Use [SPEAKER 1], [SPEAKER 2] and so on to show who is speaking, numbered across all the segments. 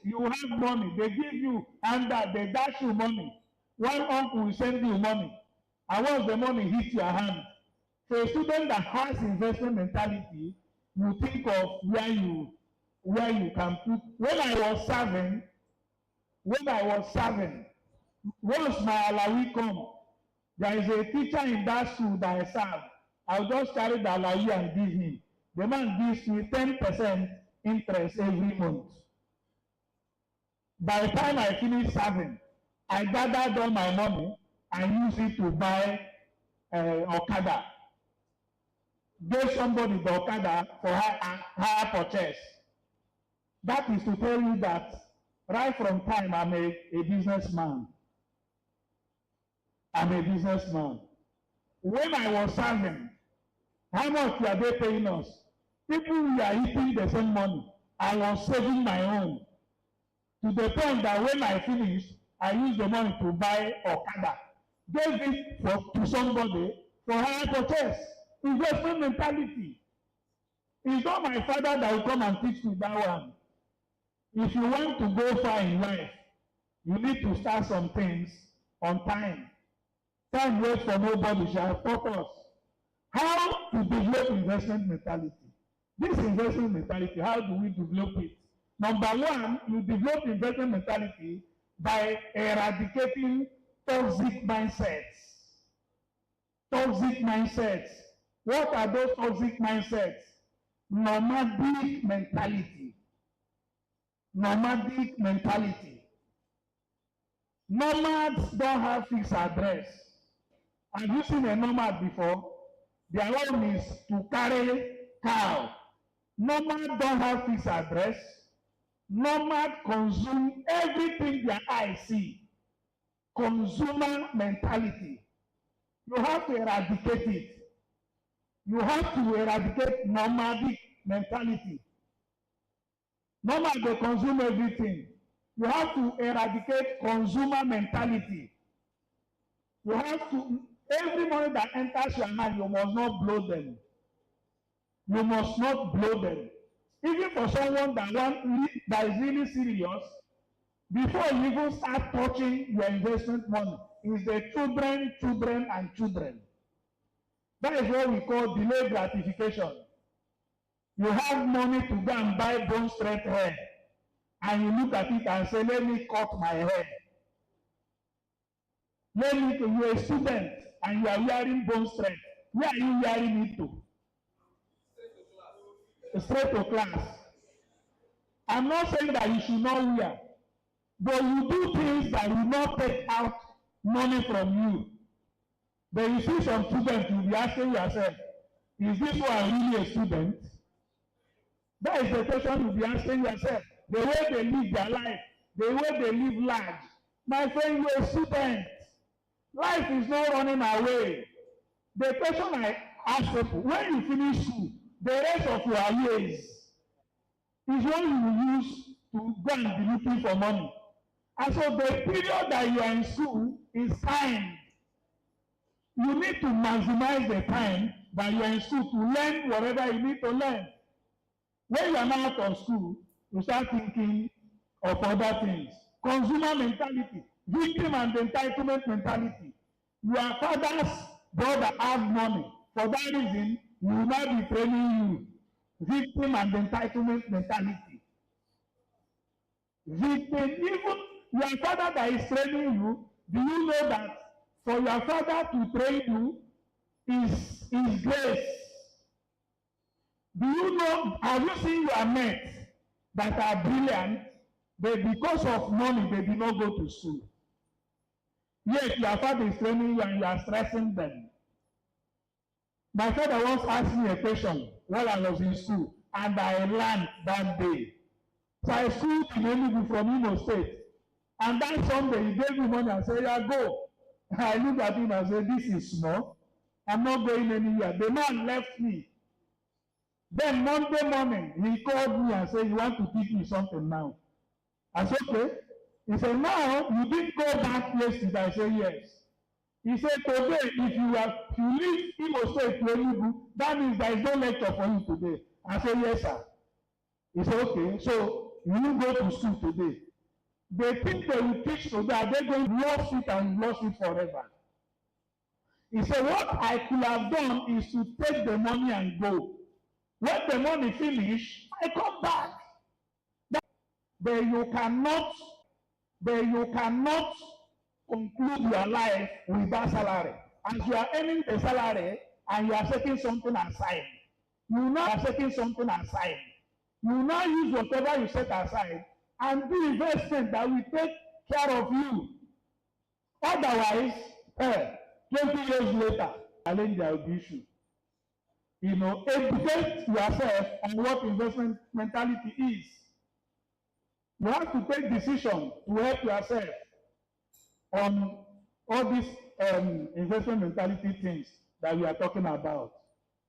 [SPEAKER 1] you have money, they give you handout, they dash you money. One uncle will send you money, and once the money hits your hand, for a student that has investment mentality, you think of where you can put. When I was serving, once my alawi come, there is a teacher in that school that I serve. I'll just carry the alawi and give him. The man gives me 10% interest every month. By the time I finish serving, I gathered all my money and use it to buy Okada. Gave somebody the Okada for higher purchase. That is to tell you that right from time I'm a businessman. I'm a businessman. When I was serving, how much were they paying us? People were eating the same money. I was saving my own. To the point that when I finished, I used the money to buy Okada. Gave it to somebody for higher purchase. Investment mentality. It's not my father that will come and teach me that one. If you want to go far in life, you need to start some things on time. Time waits for nobody shall taught us how to develop investment mentality. This investment mentality, how do we develop it? Number one, you develop investment mentality by eradicating toxic mindsets. Toxic mindsets. What are those toxic mindsets? Nomadic mentality. Nomadic mentality. Nomads don't have fixed address. Have you seen a nomad before? Their own is to carry cow. Nomad don't have fixed address. Nomad consume everything their eyes see. Consumer mentality. You have to eradicate it. You have to eradicate nomadic mentality. Nomad they consume everything. You have to eradicate consumer mentality. You have to, every money that enters your hand, you must not blow them. You must not blow them. Even for someone that is really serious, before you even start touching your investment money, is the children. That is what we call delayed gratification. You have money to go and buy bone straight hair, and you look at it and say, let me cut my hair. You're a student and you are wearing bone straight. Where are you wearing it to? Straight to class. I'm not saying that you should not wear, but you do things that will not take out money from you. But you see some students, you'll be asking yourself, is this one really a student? That is the question you'll be asking yourself. The way they live their life, the way they live large. My friend, you're a student. Life is not running away. The question I ask people, when you finish school, the rest of your years is when you will use to go and be looking for money. And so the period that you are in school is time. You need to maximize the time that you are in school to learn whatever you need to learn. When you are now out of school, you start thinking of other things. Consumer mentality, victim and entitlement mentality. Your father's brother have money. For that reason, he will not be training you. Victim and entitlement mentality. Victim, even your father that is training you, do you know that for your father to train you is grace? Do you know, have you seen your mates that are brilliant, but because of money, they do not go to school? Yet your father is training you and you are stressing them. My father once asked me a question while I was in school, and I learned that day. So I schooled in Enugu from Imo State. And that Sunday, he gave me money and said, yeah, go. I looked at him and said, this is small. I'm not going anywhere. The man left me. Then Monday morning, he called me and said, you want to teach me something now? I said, okay. He said, now, you didn't go that place today. I said, yes. He said, today, if you leave Imo State to Enugu, that means there is no lecture for you today. I said, yes, sir. He said, okay. So, you go to school today. They think they will teach today, are they going to lose it and lose it forever? He said, what I could have done is to take the money and go. When the money finish, I come back. But you cannot conclude your life with that salary. As you are earning the salary and you are setting something aside, you now use whatever you set aside and do investment that will take care of you. Otherwise, 20 years later, challenge there will be issue. You know, educate yourself on what investment mentality is. You have to take decision to help yourself on all these investment mentality things that we are talking about.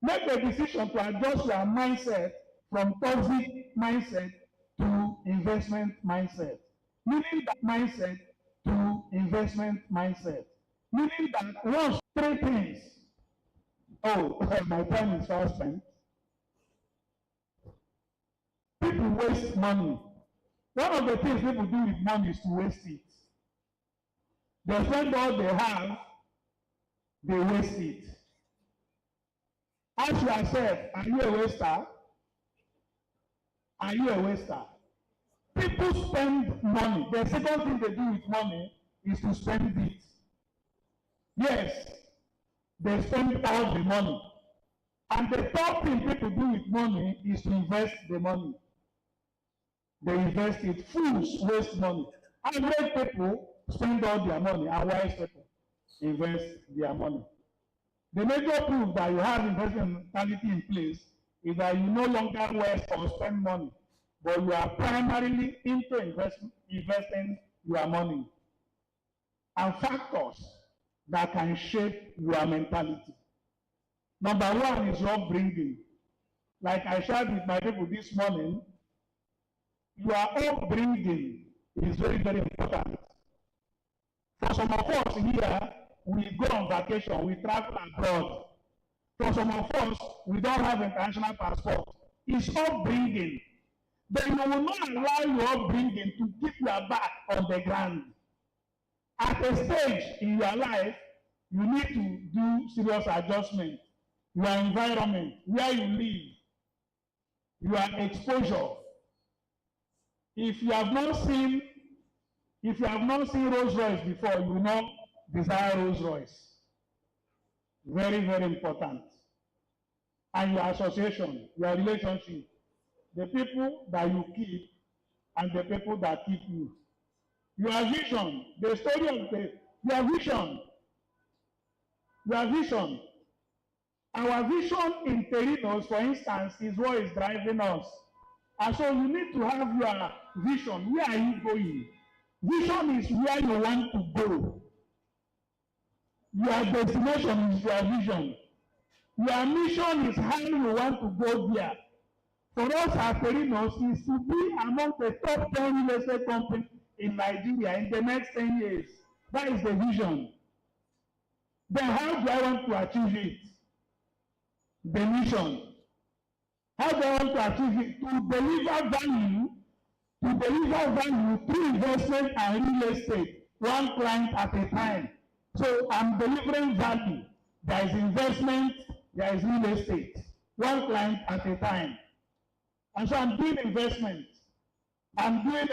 [SPEAKER 1] Make a decision to adjust your mindset from toxic mindset to investment mindset. Meaning that mindset to investment mindset. Meaning that once 3 things. Oh, my time is fast spent. People waste money. One of the things people do with money is to waste it. They spend all they have, they waste it. Ask yourself, are you a waster? Are you a waster? People spend money. The second thing they do with money is to spend it. Yes, they spend all the money. And the third thing people do with money is to invest the money. They invest it. Fools waste money. Average people spend all their money, and wise people invest their money. The major proof that you have investment mentality in place is that you no longer waste or spend money, but you are primarily into investing your money. And factors that can shape your mentality. Number one is your upbringing. Like I shared with my people this morning, your upbringing is very, very important. For some of us here, we go on vacation, we travel abroad. For some of us, we don't have international passport. It's upbringing. Then you will not allow your upbringing to keep your back on the ground. At a stage in your life, you need to do serious adjustment. Your environment, where you live, your exposure. If you have not seen Rolls Royce before, you will not desire Rolls Royce. Very, very important. And your association, your relationship, the people that you keep and the people that keep you. Your vision, the story of your vision. Your vision. Our vision in Terinos, for instance, is what is driving us. And so you need to have your vision. Where are you going? Vision is where you want to go. Your destination is your vision. Your mission is how you want to go there. For us at Terinos is to be among the top 10 real estate companies in Nigeria in the next 10 years. That is the vision. Then how do I want to achieve it? The mission. How do I want to achieve it? To deliver value through investment and real estate, one client at a time. So I'm delivering value. There is investment, there is real estate, one client at a time. And so I'm doing investment. I'm doing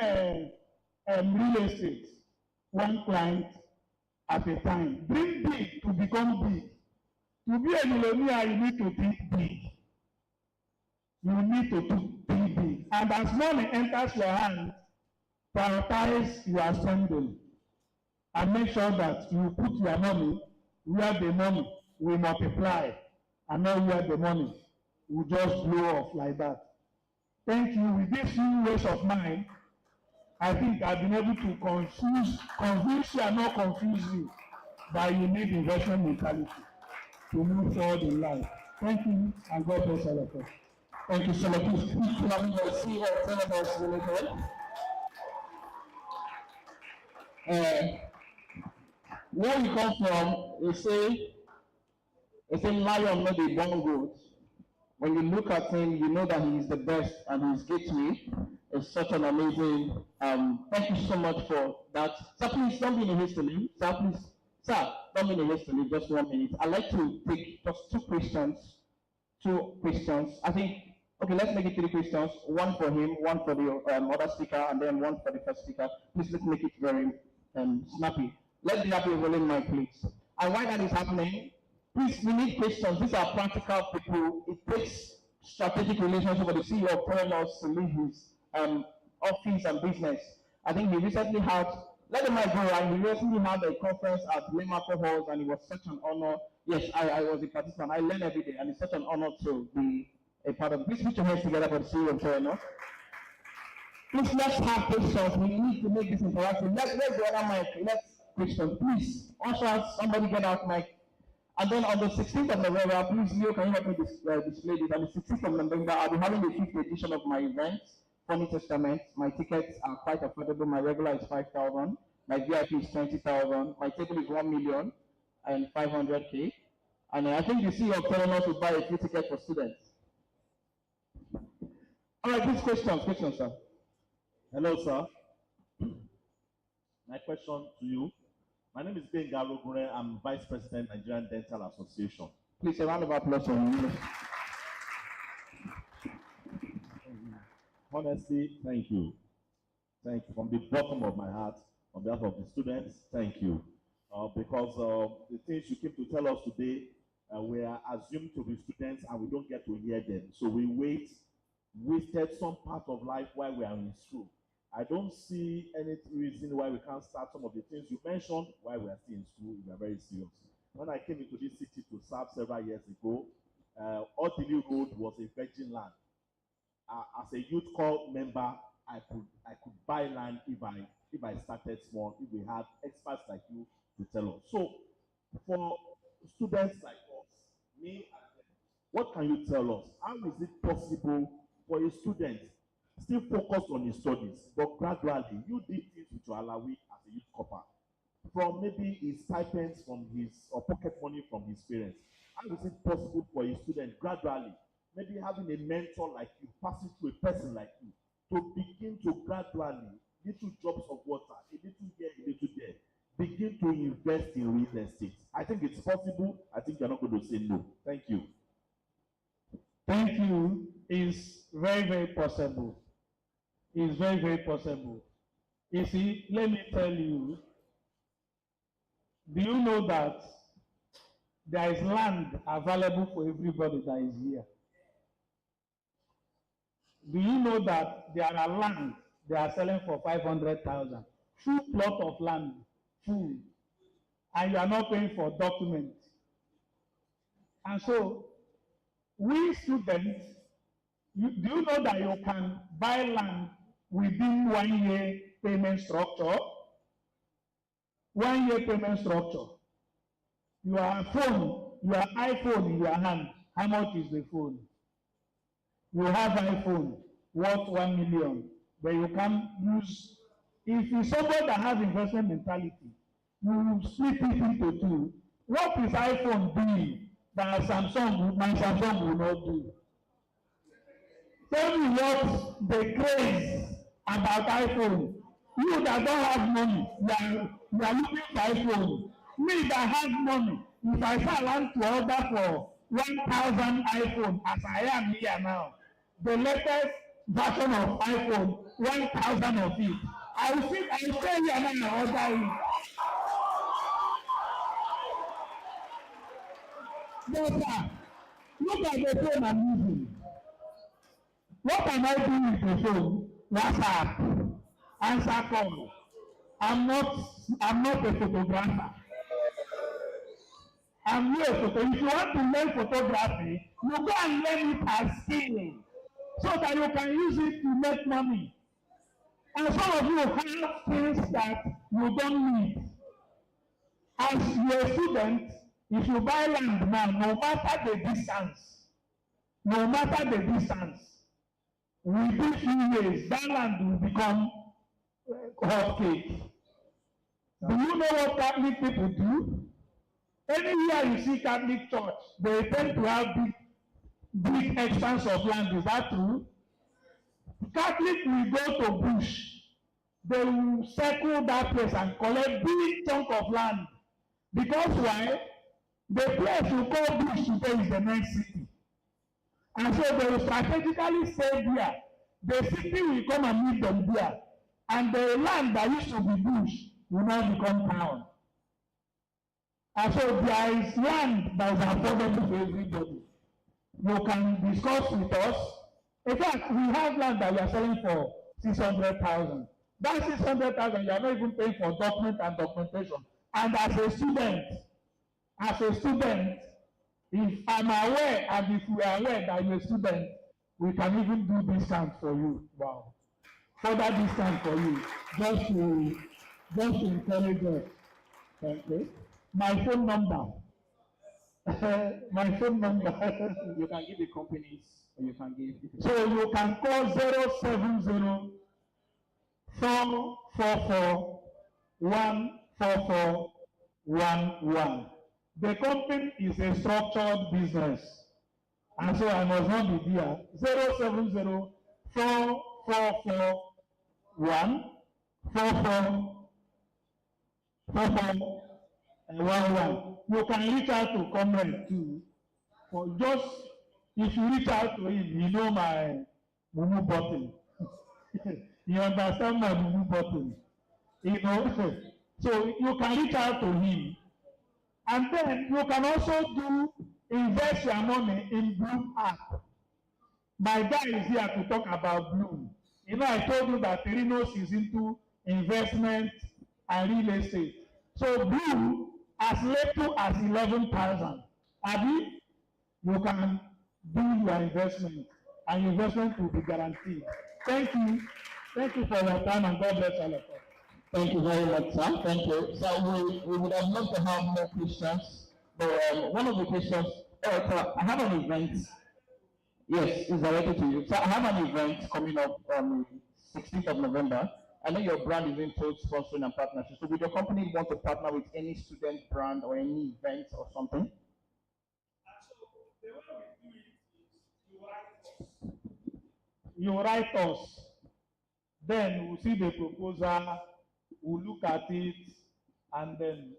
[SPEAKER 1] real estate, one client at a time. Dream big to become big. To be a millionaire, you need to think big. You need to think big. And as money enters your hand, prioritize your spending. And make sure that you put your money where the money will multiply, and not where the money will just blow off like that. Thank you. With these few ways of mine, I think I've been able to convince you and not confuse you that you need investment mentality to move forward in life. Thank you, and God bless all of us. Thank you so much. Where you come from, they say lion not the born goat. When you look at him, you know that he is the best and he is gateway.
[SPEAKER 2] It's such an amazing. Thank you so much for that. Sir, please don't be in a haste to leave. Sir, please, sir, don't be in a haste to leave. Just 1 minute. I'd like to take just two questions. Two questions. I think. Okay, let's make it three questions. One for him, one for the other speaker, and then one for the first speaker. Please let's make it very snappy. Let's be happy rolling my please. And while that is happening, please, we need questions. These are practical people. It takes strategic relationship with the CEO of Terenos to lead his office and business. I think he recently had, let the mic go right, he recently had a conference at Lemaco Halls, and it was such an honor. Yes, I was a participant. I learn every day, and it's such an honor to be a part of it. Please put your hands together for the CEO of Terenos. Please, let's have questions. We need to make this interactive. Let's the other mic. Let's question. Please, also somebody get out mic. And then on the 16th of November, please, Leo, can you help me display this? On the 16th of November, I'll be having the 5th edition of my event, Funny Testament. My tickets are quite affordable. My regular is 5,000. My VIP is 20,000. My table is 1 million and 500K. And I think the CEO of Terenos will buy a free ticket for students. All right, please, questions, sir.
[SPEAKER 3] Hello, sir. My question to you. My name is Ben Garogure. I'm Vice President, Nigerian Dental Association.
[SPEAKER 2] Please, a round of applause for me.
[SPEAKER 3] Honestly, thank you. Thank you from the bottom of my heart, on behalf of the students. Thank you. Because the things you came to tell us today, we are assumed to be students and we don't get to hear them. So we wasted some part of life while we are in school. I don't see any reason why we can't start some of the things you mentioned while we are still in school. We are very serious. When I came into this city to serve several years ago, Odili Road was a virgin land. As a youth corps member, I could buy land if I started small, if we had experts like you to tell us. So for students like us, me and them, what can you tell us? How is it possible for a student still focused on his studies, but gradually you did things with your alawi as a youth corps, from maybe his stipends from his or pocket money from his parents? How is it possible for a student gradually, maybe having a mentor like you, passing through a person like you, to begin to gradually, little drops of water, a little here, a little there, begin to invest in real estate? I think it's possible. I think you're not going to say no. Thank you.
[SPEAKER 1] Thank you. It's very, very possible. It's very, very possible. You see, let me tell you, do you know that there is land available for everybody that is here? Do you know that there are land they are selling for 500,000? Full plot of land, full, and you are not paying for documents. And so, we students, do you know that you can buy land within 1 year payment structure? 1 year payment structure. Your phone, your iPhone in your hand, how much is the phone? You have iPhone worth 1 million, but you can use, if you somebody that has investment mentality, you split it into two. What is iPhone doing that my Samsung will not do? Tell me what the craze about iPhone. You that don't have money, you are looking for iPhone. Me that have money, if I say I want to order for 1,000 iPhone, as I am here now, the latest version of iPhone, 1,000 of it, I will stay here now and order it. Yes, sir. Look at the phone I'm using. What am I doing with the phone? WhatsApp, answer call. I'm not a photographer. I'm not a photographer. If you want to learn photography, you go and learn it as skill, so that you can use it to make money. And some of you have things that you don't need. As you're a student, if you buy land now, no matter the distance, within few years, that land will become hot cake. Do you know what Catholic people do? Anywhere you see Catholic church, they tend to have big expanse of land. Is that true? Catholic will go to bush. They will circle that place and collect big chunk of land. Because why? The place you call bush today is the next city. And so they will strategically stay there. The city will come and meet them there. And the land that used to be bush will now become town. And so there is land that is affordable for everybody. You can discuss with us. In fact, we have land that we are selling for 600,000. That 600,000, you are not even paying for document and documentation. And as a student, if I'm aware and if we are aware that you're a student, we can even do discount for you. Wow. Further discount for you. Just to encourage us. Thank you. My phone number. My phone number.
[SPEAKER 2] You can give the companies, or you can give.
[SPEAKER 1] So you can call 070 444 14411. The company is a structured business, and so I must not be there. 070 444 14411. You can reach out to Comrade too. For just if you reach out to him, you know my mumu button. You understand my mumu button. You know, so you can reach out to him. And then you can also invest your money in Bloom app. My guy is here to talk about Bloom. You know, I told you that Terinos is into investment and real estate. So Bloom, as little as 11,000, Abi, you can do your investment, and your investment will be guaranteed. Thank you. Thank you for your time, and God bless all of us.
[SPEAKER 2] Thank you very much, sir. Thank you. So we would have loved to have more questions, but one of the questions, I have an event. Yes, it's directed to you. So I have an event coming up on 16th of November. I know your brand is into sponsoring and partnership. So would your company want to partner with any student brand or any event or something?
[SPEAKER 1] You write us, then we'll see the proposal, we'll look at it, and then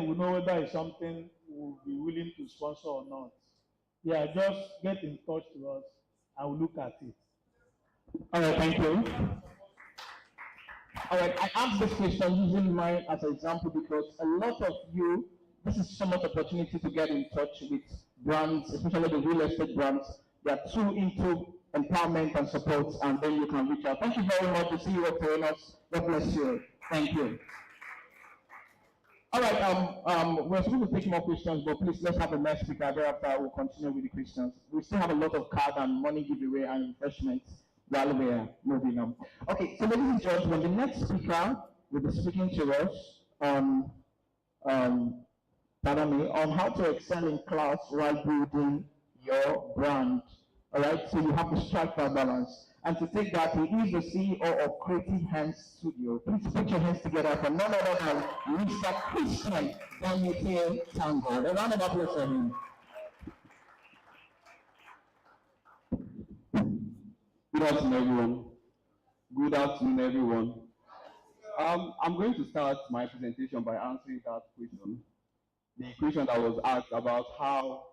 [SPEAKER 1] we'll know whether it's something we'll be willing to sponsor or not. Yeah, just get in touch to us and we'll look at it.
[SPEAKER 2] All right, thank you. All right, I asked this question using mine as an example because a lot of you, this is so much opportunity to get in touch with brands, especially the real estate brands. They are too into empowerment and support, and then you can reach out. Thank you very much. To see you at Terinos. God bless you. Thank you. All right, we're supposed to take more questions, but please let's have a next speaker. Thereafter, we'll continue with the questions. We still have a lot of card and money giveaway and refreshments while we're moving on. Okay, so ladies and gentlemen, the next speaker will be speaking to us on how to excel in class while building your brand. All right, so you have to strike that balance. And to take that, he is the CEO of Creative Hands Studio. Please put your hands together for none other than Mr. Christian Daniel Tango. A round of applause for him.
[SPEAKER 4] Good afternoon, everyone. Good afternoon, everyone. I'm going to start my presentation by answering that question. The question that was asked about how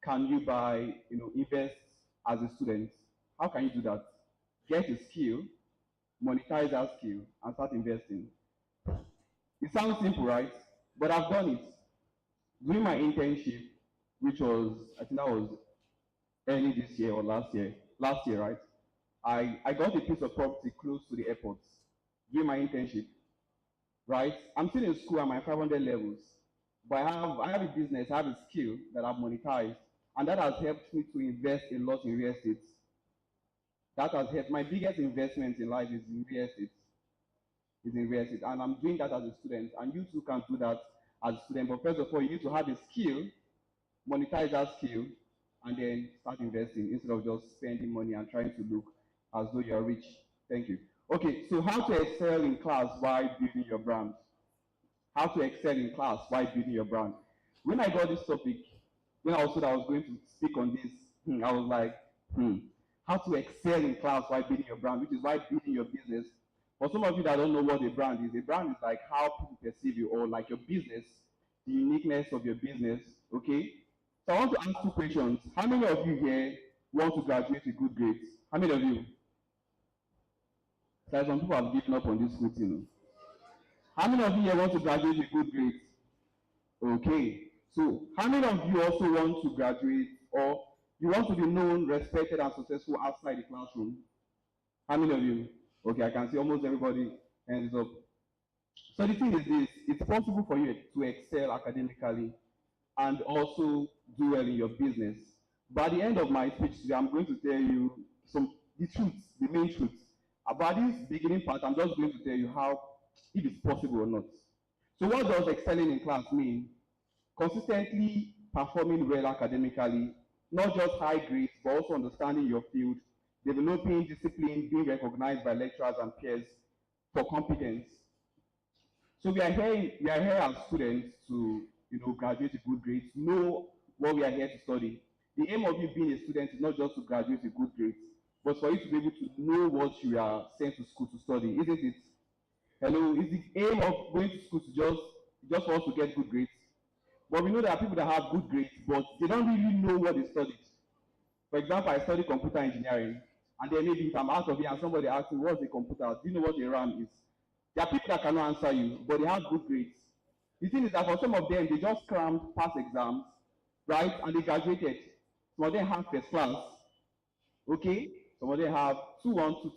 [SPEAKER 4] can you invest as a student? How can you do that? Get a skill, monetize that skill, and start investing. It sounds simple, right? But I've done it. During my internship, which was, I think that was early this year or last year, right? I got a piece of property close to the airport during my internship, right? I'm still in school at my 500 levels, but I have a business, I have a skill that I've monetized, and that has helped me to invest a lot in real estate. That has helped. My biggest investment in life is in real estate. And I'm doing that as a student, and you too can do that as a student. But first of all, you need to have a skill, monetize that skill, and then start investing instead of just spending money and trying to look as though you're rich. Thank you. Okay, so how to excel in class while building your brand. How to excel in class while building your brand. When I got this topic, when I was told I was going to speak on this, I was like, how to excel in class while building your brand, which is why building your business. For some of you that don't know what a brand is like how people perceive you, or like your business, the uniqueness of your business, okay? So I want to ask two questions. How many of you here want to graduate with good grades? How many of you? So some people have given up on this good thing. How many of you here want to graduate with good grades? Okay. So how many of you also want to graduate, or you want to be known, respected, and successful outside the classroom? How many of you? Okay, I can see almost everybody hands up. So the thing is this, it's possible for you to excel academically and also do well in your business. By the end of my speech today, I'm going to tell you the truths, the main truths. About this beginning part, I'm just going to tell you how, if it's possible or not. So what does excelling in class mean? Consistently performing well academically, not just high grades, but also understanding your field, developing discipline, being recognized by lecturers and peers for competence. So we are here as students to, graduate with good grades, know what we are here to study. The aim of you being a student is not just to graduate with good grades, but for you to be able to know what you are sent to school to study, isn't it? Hello, is the aim of going to school to just for us to get good grades? But we know there are people that have good grades, but they don't really know what they studied. For example, I study computer engineering, and then maybe if I'm out of here and somebody asks me, what's a computer? Do you know what a RAM is? There are people that cannot answer you, but they have good grades. The thing is that for some of them, they just crammed past exams, right? And they graduated. Some of them have first class, okay? Some of them have 2-1, 2-2,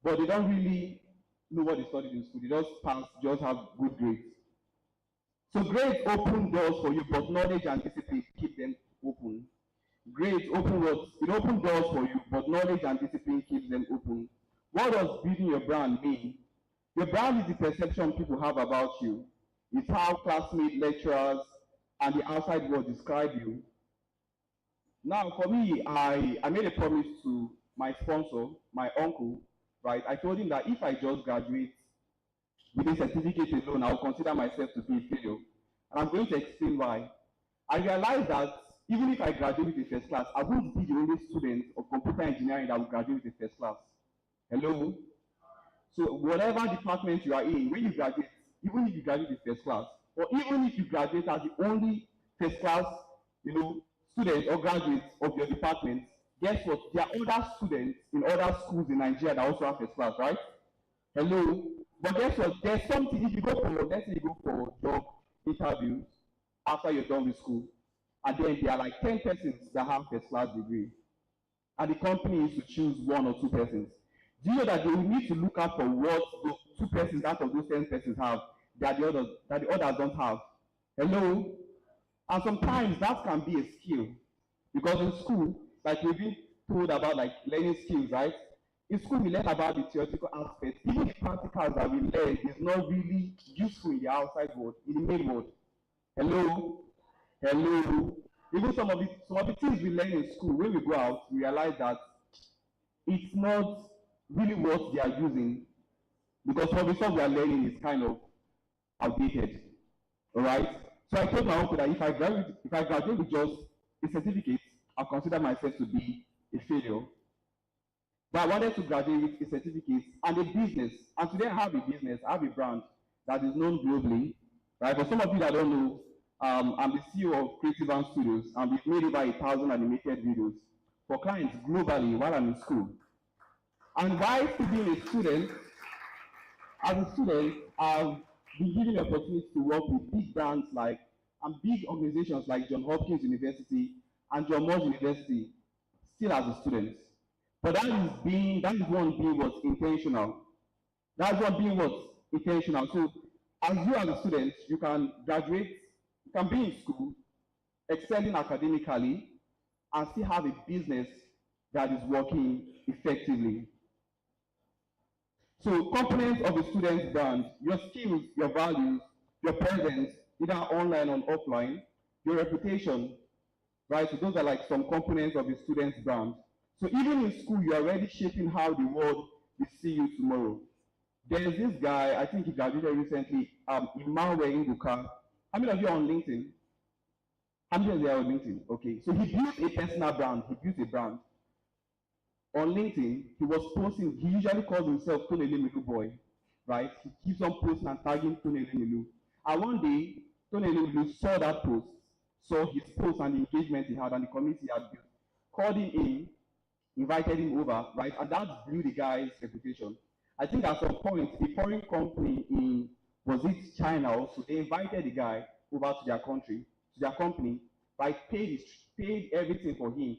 [SPEAKER 4] but they don't really know what they studied in school. They just pass, just have good grades. So grades open doors for you, but knowledge and discipline keep them open. Grades open what? It opens doors for you, but knowledge and discipline keeps them open. What does building your brand mean? Your brand is the perception people have about you. It's how classmates, lecturers, and the outside world describe you. Now, for me, I made a promise to my sponsor, my uncle, right? I told him that if I just graduate with a certificate alone, I will consider myself to be a failure. And I'm going to explain why. I realized that even if I graduate with a first class, I won't be the only student of computer engineering that will graduate with a first class. Hello? So whatever department you are in, when you graduate, even if you graduate with first class, or even if you graduate as the only first class, student or graduate of your department, guess what? There are other students in other schools in Nigeria that also have first class, right? Hello? But guess what? There's something, if you go for, let's say you go for job interviews after you're done with school, and then there are like 10 persons that have first class degree, and the company is to choose 1 or 2 persons. Do you know that they will need to look out for what those 2 persons out of those 10 persons have that the others don't have? Hello? And sometimes that can be a skill, because in school, like we've been told about like learning skills, right? In school, we learn about the theoretical aspects. Even the practicals that we learn is not really useful in the outside world, in the main world. Hello? Hello? Even some of the things we learn in school, when we go out, we realize that it's not really what they are using, because some of the stuff we are learning is kind of outdated. All right? So I told my uncle that if I graduate with just a certificate, I'll consider myself to be a failure. But I wanted to graduate with a certificate and a business. And today I have a business, I have a brand that is known globally. Right? For some of you that don't know, I'm the CEO of Creative One Studios, and we've made over 1,000 animated videos for clients globally while I'm in school. And while still being a student, as a student, I've been given the opportunity to work with big brands and big organizations like Johns Hopkins University and John Moores University, still as a student. But that is one being what's intentional. That's one being what's intentional. So as you as a student, you can graduate, you can be in school, excelling academically, and still have a business that is working effectively. So components of a student's brand: your skills, your values, your presence, either online or offline, your reputation, right? So those are like some components of a student's brand. So even in school, you're already shaping how the world will see you tomorrow. There's this guy, I think he graduated recently, Emmanuel Nguka. How many of you are on LinkedIn? How many of you are on LinkedIn? Okay, so he built a personal brand, he built a brand. On LinkedIn, he was posting, he usually calls himself Tonele Milu Boy, right? He keeps on posting and tagging Tonele Milu. And one day, Tonele Milu saw that post, saw his post and the engagement he had and the community he had built, called him in, invited him over, right? And that blew the guy's reputation. I think at some point, a foreign company in, was it China also, they invited the guy over to their country, to their company, right? Paid everything for him.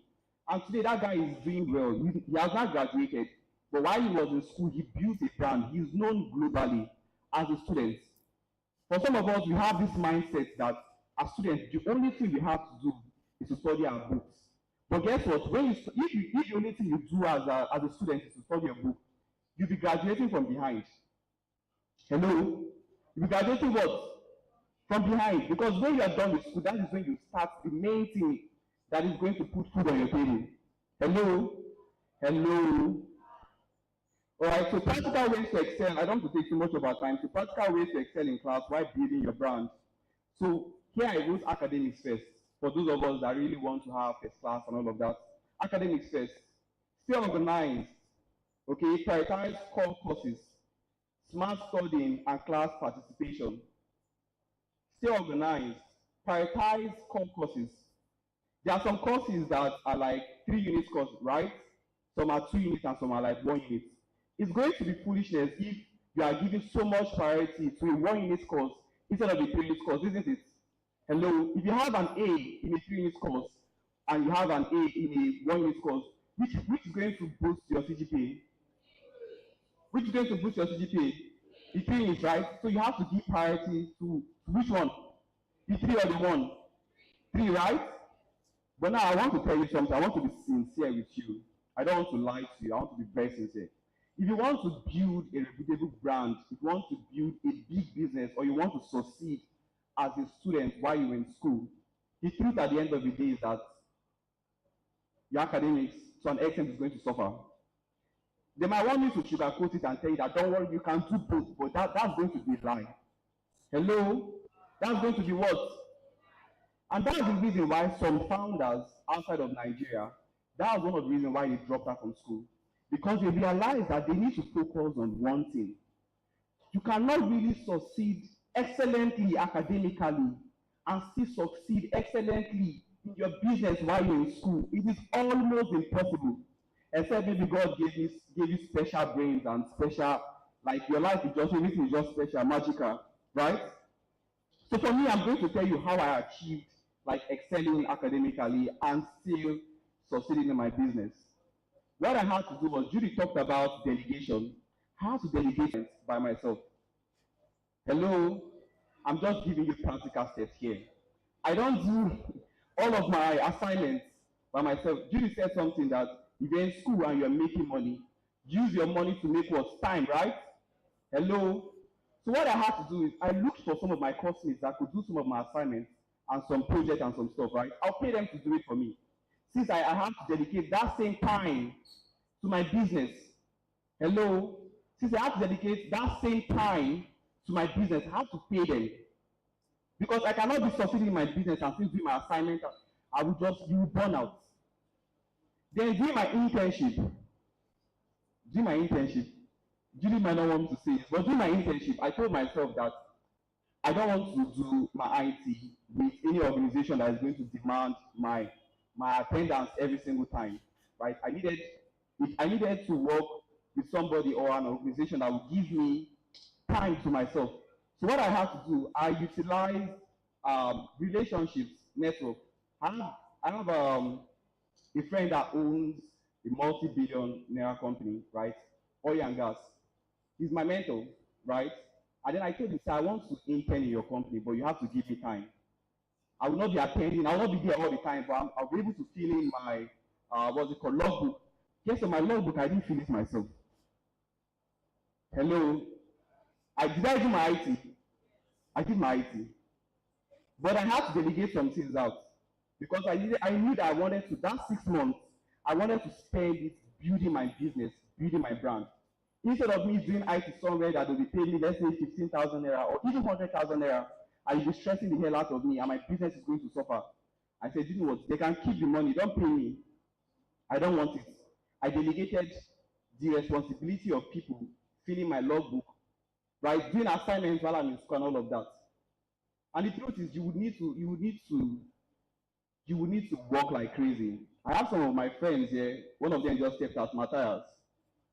[SPEAKER 4] And today that guy is doing well. He has not graduated, but while he was in school, he built a brand. He's known globally as a student. For some of us, we have this mindset that as students, the only thing we have to do is to study our books. But guess what? If the only thing you do as a student is to study a book, you'll be graduating from behind. Hello? You'll be graduating what? From behind. Because when you are done with school, that is when you start the main thing that is going to put food on your table. Hello? Hello? All right, so practical ways to excel. I don't want to take too much of our time. So practical ways to excel in class while building your brand. So here I wrote academics first. For those of us that really want to have first class and all of that. Academics first. Stay organized. Okay, prioritize core courses, smart studying, and class participation. Stay organized. Prioritize core courses. There are some courses that are like 3 units course, right? Some are 2 units and some are like 1 unit. It's going to be foolishness if you are giving so much priority to a 1 unit course instead of a 3 unit course, isn't it? Hello, if you have an A in a 3 unit course and you have an A in a 1 unit course, which is going to boost your CGPA? Which is going to boost your CGPA? The 3 units, right? So you have to give priority to which one? The 3 or the 1? 3, right? But now I want to tell you something. I want to be sincere with you. I don't want to lie to you. I want to be very sincere. If you want to build a reputable brand, if you want to build a big business, or you want to succeed as a student while you're in school, the truth at the end of the day is that your academics, to an extent, is going to suffer. They might want me to sugarcoat it and tell you that, don't worry, you can do both, but that's going to be a lie. Hello? That's going to be what? And that's the reason why some founders outside of Nigeria, that was one of the reasons why they dropped out from school. Because they realized that they need to focus on one thing. You cannot really succeed excellently academically and still succeed excellently in your business while you're in school. It is almost impossible. Except maybe God gave you special brains and special, like your life is just, everything is just special, magical, right? So for me, I'm going to tell you how I achieved like excelling academically and still succeeding in my business. What I had to do was, Judy talked about delegation. I had to delegate by myself. Hello, I'm just giving you practical steps here. I don't do all of my assignments by myself. Judy said something that if you're in school and you're making money, use your money to make what? Time, right? Hello? So what I had to do is I looked for some of my classmates that could do some of my assignments and some projects and some stuff, right? I'll pay them to do it for me. Since I have to dedicate that same time to my business. Hello? Since I have to dedicate that same time to my business, I have to pay them. Because I cannot be succeeding in my business and still do my assignment. I will just, you will burn out. Then do my internship. Julie might not want me to say it, but do my internship. I told myself that I don't want to do my IT with any organization that is going to demand my attendance every single time, right? I needed to work with somebody or an organization that would give me time to myself. So what I have to do, I utilize relationships, network. I have a friend that owns a multi-billion naira company, right? Oil and gas. He's my mentor, right? And then I told him, I want to intern in your company, but you have to give me time. I will not be attending, I will not be there all the time, but I'll be able to fill in my, what's it called, logbook. Guess on my logbook, I didn't fill it myself. Hello? Did I do my IT? I did my IT. But I had to delegate some things out. Because I knew that I wanted to, that 6 months, I wanted to spend it building my business, building my brand. Instead of me doing IT somewhere that will be paying me, let's say 15,000 naira or even 100,000 naira, and you'll be stressing the hell out of me and my business is going to suffer. I said, you know what, they can keep the money, don't pay me. I don't want it. I delegated the responsibility of people filling my logbook, right, doing assignments while I'm in school and all of that. And the truth is, you would need to work like crazy. I have some of my friends here. One of them just stepped out, Matthias.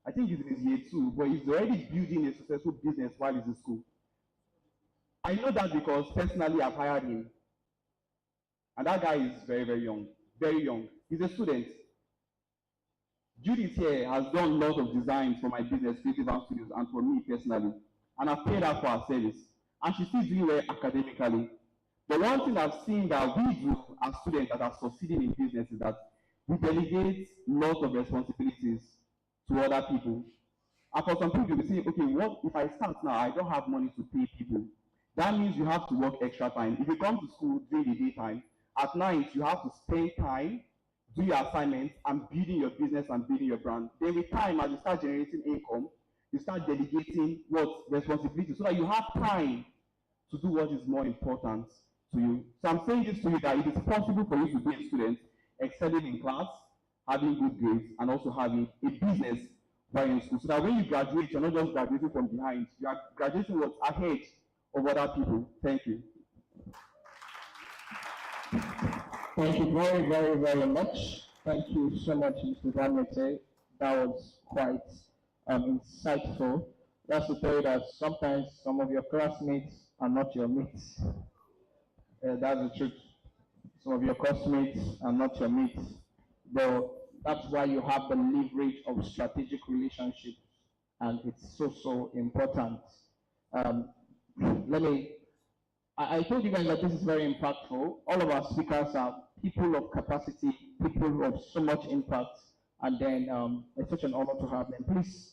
[SPEAKER 4] I think he's in his year 2, but he's already building a successful business while he's in school. I know that because personally I've hired him. And that guy is very, very young. Very young. He's a student. Judith here has done a lot of designs for my business, Creative Arm Studios, and for me personally. And I've paid her for her service. And she's still doing well academically. But one thing I've seen that we do as students that are succeeding in business is that we delegate lots of responsibilities to other people. And for some people, you say, okay, what if I start now, I don't have money to pay people. That means you have to work extra time. If you come to school during the daytime, at night you have to spend time, do your assignments, and building your business and building your brand. Then with time, as you start generating income, you start delegating what responsibility so that you have time to do what is more important to you. So I'm saying this to you that it is possible for you to be a student, excelling in class, having good grades, and also having a business while in school. So that when you graduate, you're not just graduating from behind, you are graduating what's ahead of other people. Thank you.
[SPEAKER 2] Thank you very, very, very much. Thank you so much, Mr. Dramete. That was quite insightful. That's to tell you that sometimes some of your classmates are not your mates. That's the truth. Some of your classmates are not your mates. But that's why you have the leverage of strategic relationships, and it's so, so important. I told you guys that this is very impactful. All of our speakers are people of capacity, people of so much impact, and then it's such an honor to have them. Please,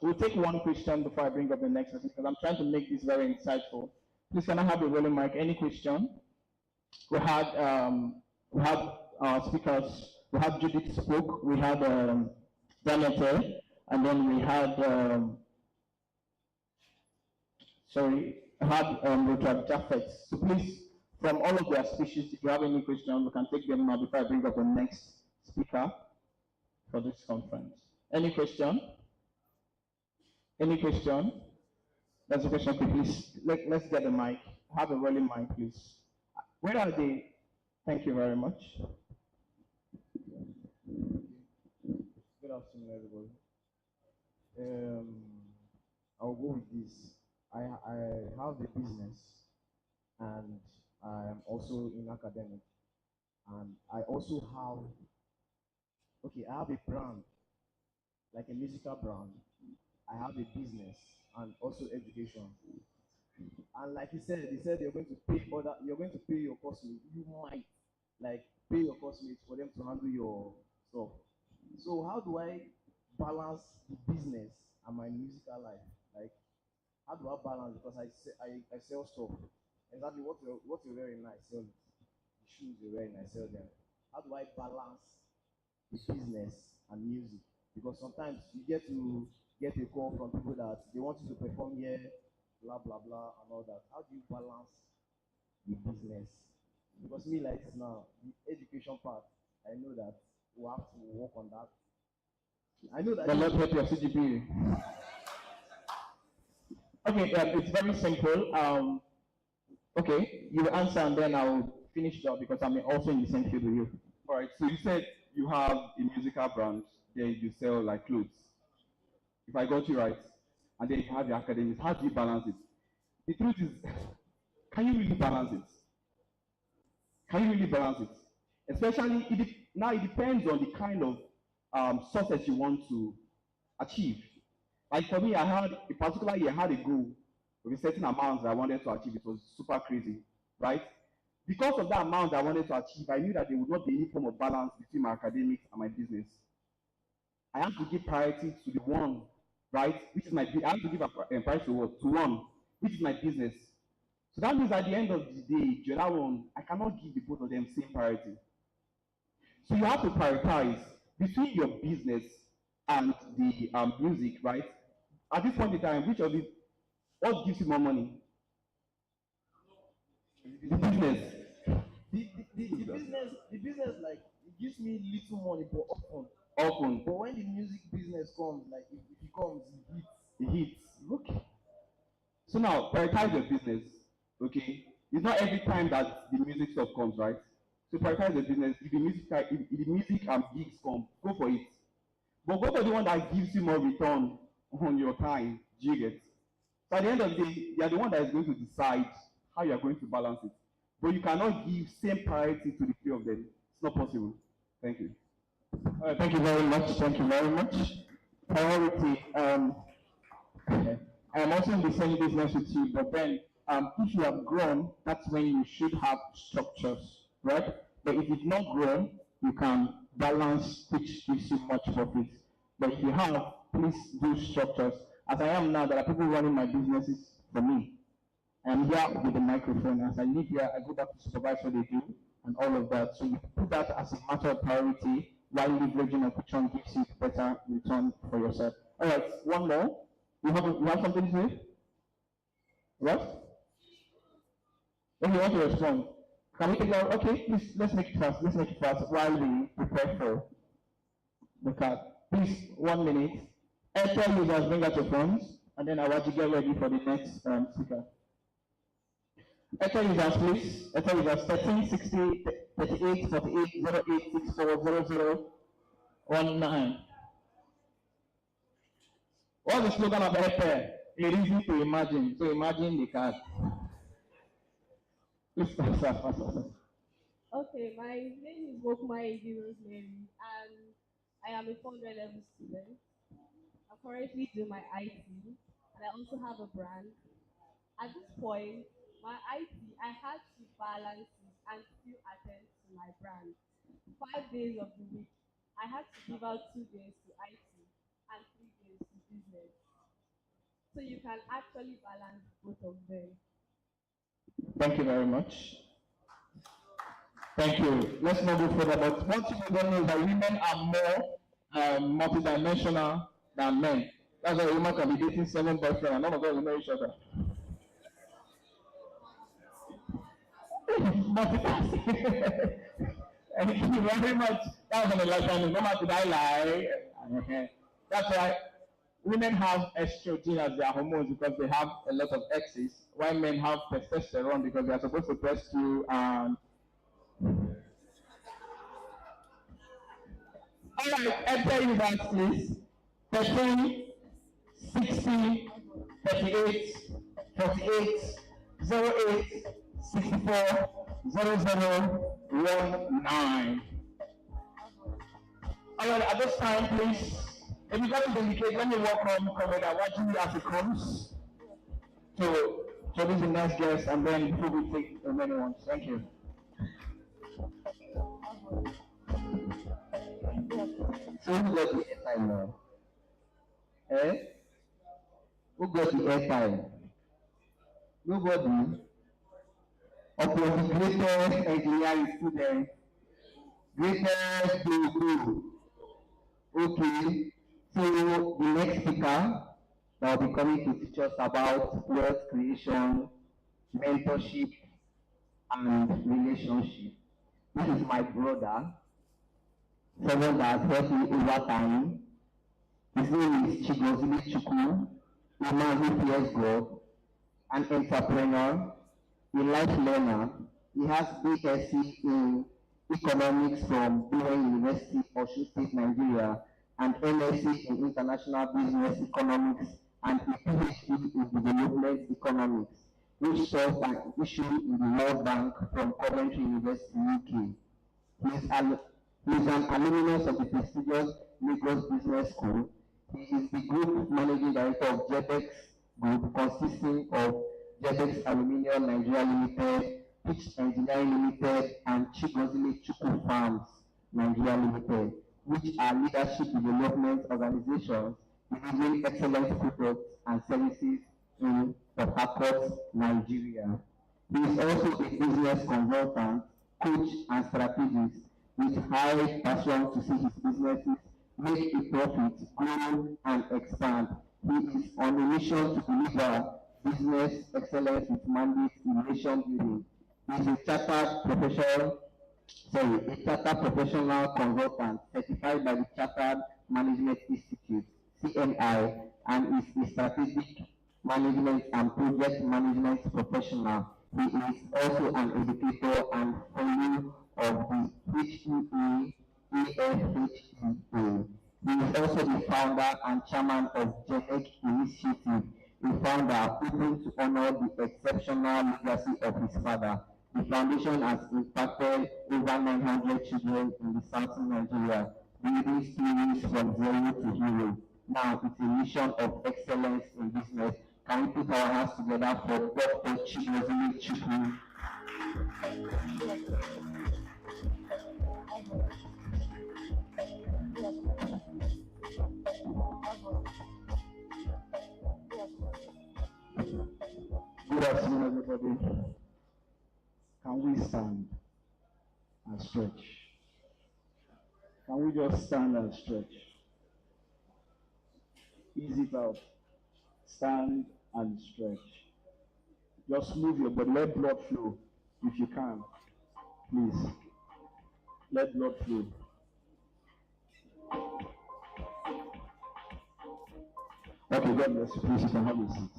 [SPEAKER 2] we'll take one question before I bring up the next one, because I'm trying to make this very insightful. Please, can I have a rolling mic? Any question? We have our speakers. We have Judith spoke. We had Danete, and then we had Richard Jaffet. So please, from all of their speeches, if you have any questions, we can take them now before I bring up the next speaker for this conference. Any question? Any question? That's a question. Please, let's get the mic. Have a rolling mic, please. Where are they? Thank you very much.
[SPEAKER 5] Good afternoon, everybody. I'll go with this. I have a business, and I am also in academic, and I also have I have a brand, like a musical brand. I have a business and also education. And like he said you're going to pay your classmates. You might like pay your classmates for them to handle your stuff. So how do I balance the business and my musical life? Like, how do I balance? Because I sell stuff. Exactly what you're wearing, I sell it. The shoes you're wearing, I sell them. How do I balance the business and music? Because sometimes you get a call from people that they want you to perform here, blah blah blah and all that. How do you balance the business? Because me like this now, the education part, I know that we have to work on that. I know that.
[SPEAKER 2] But let's help your CGPA. Okay, it's very simple. Okay, you answer and then I'll finish it up because I'm also in the same field with you.
[SPEAKER 4] All right, so you said you have a musical brand, then you sell like clothes. If I got you right, and then you have your academics, how do you balance it? The truth is, can you really balance it? Can you really balance it? Especially, now it depends on the kind of success you want to achieve. Like for me, I had a particular year, I had a goal of a certain amount that I wanted to achieve. It was super crazy, right? Because of that amount that I wanted to achieve, I knew that there would not be any form of balance between my academics and my business. I have to give priority to the one, right? Which is my, I have to give a priority to what? To one, which is my business. So that means at the end of the day, the other one, I cannot give the both of them same priority. So you have to prioritize between your business and the music, right? At this point in time, which of it, what gives you more money? The business.
[SPEAKER 5] The business, like, it gives me little money, but often
[SPEAKER 4] Often.
[SPEAKER 5] But when the music business comes, like if it comes,
[SPEAKER 4] It hits. Okay. So now, prioritize your business. Okay. It's not every time that the music stuff comes, right? So prioritize the business. If the music and gigs come, go for it. But go for the one that gives you more return on your time. Do you get? So at the end of the day, you are the one that is going to decide how you are going to balance it. But you cannot give same priority to the three of them. It's not possible. Thank you.
[SPEAKER 2] Thank you very much. Thank you very much. Priority. I am also in the same business with you, but then if you have grown, that's when you should have structures, right? But if you've not grown, you can balance, which gives you much profit. But if you have, please do structures. As I am now, there are people running my businesses for me. I am here with the microphone. As I leave here, I go back to supervise what they do and all of that. So you put that as a matter of priority while leveraging opportunity gives you better return for yourself. All right, one more. You have something to say? What? If you want to respond, can we take that? Okay, please, let's make it fast. Let's make it fast while we prepare for the card. Please, 1 minute. Airtel users, bring out your phones, and then I want to get ready for the next speaker. Airtel users, please. Airtel users, 13 60 38 48 08 64 00 19. What's the slogan of Airtel? It is easy to imagine. So imagine the card. Please, faster.
[SPEAKER 6] Okay, my name is Wokuma Edi Rosemary, and I am a 400 level student. I currently do my IT, and I also have a brand. At this point, my IT, I had to balance it and still attend to my brand. 5 days of the week, I had to give out 2 days to IT and 3 days to business. So you can actually balance both of them.
[SPEAKER 2] Thank you very much. Thank you. Let's not go further. But one thing we don't know is that women are more multidimensional than men. That's why a woman can be dating 7 boyfriends and none of them will know each other. Multitasking. Thank you very much. That was an election. No matter did I lie. That's why women have estrogen as their hormones because they have a lot of X's, while men have testosterone because they are supposed to breast you and. All right, enter users, please. 13 60 38 48 08 64 0019. All right, at this time, please, if you got to indicate, let me welcome Commander Wajiri as he comes to introduce the next guest, and then before we take the many ones. Thank you.
[SPEAKER 7] So who got the airtime now? Eh? Who got the airtime? Nobody. Of the greatest engineering student, greatest guru. Okay. So the next speaker that will be coming to teach us about wealth creation, mentorship, and relationship. This is my brother, someone that has helped me over time. His name is Chigozili Chukwu, a man who fears God, an entrepreneur, a life learner. He has BSc in economics from Benin University, Osun State, Nigeria, and MSc in international business economics and a PhD in development economics, which solves an issue in the World Bank from Coventry University, UK. He is an alumnus of the prestigious Lagos Business School. He is the group managing director of JEDEX Group, consisting of JEDEX Aluminium Nigeria Limited, Pitch Engineering Limited, and Chigozile Chukwu Farms Nigeria Limited, which are leadership development organizations delivering excellent products and services in Port Harcourt, Nigeria. He is also a business consultant, coach, and strategist with high passion to see his businesses make a profit, grow, and expand. He is on a mission to deliver business excellence with mandate in nation building. He is a chartered professional a chartered professional consultant certified by the Chartered Management Institute, CMI, and is a strategic management and project management professional. He is also an educator and fellow of the HEA AFHEA. He is also the founder and chairman of GenX Initiative, a founder open to honor the exceptional legacy of his father. The foundation has impacted over 900 children in the southern Nigeria, building stories from zero to hero. Now it's a mission of excellence in business. Can we put our hands together for Dr. Chibuzile Chukwu?
[SPEAKER 8] Good afternoon, everybody. Can we stand and stretch? Can we just stand and stretch? Ease it out. Stand and stretch. Just move your body. Let blood flow if you can. Please. Let blood flow. Okay, God bless you. Please, you can have a seat.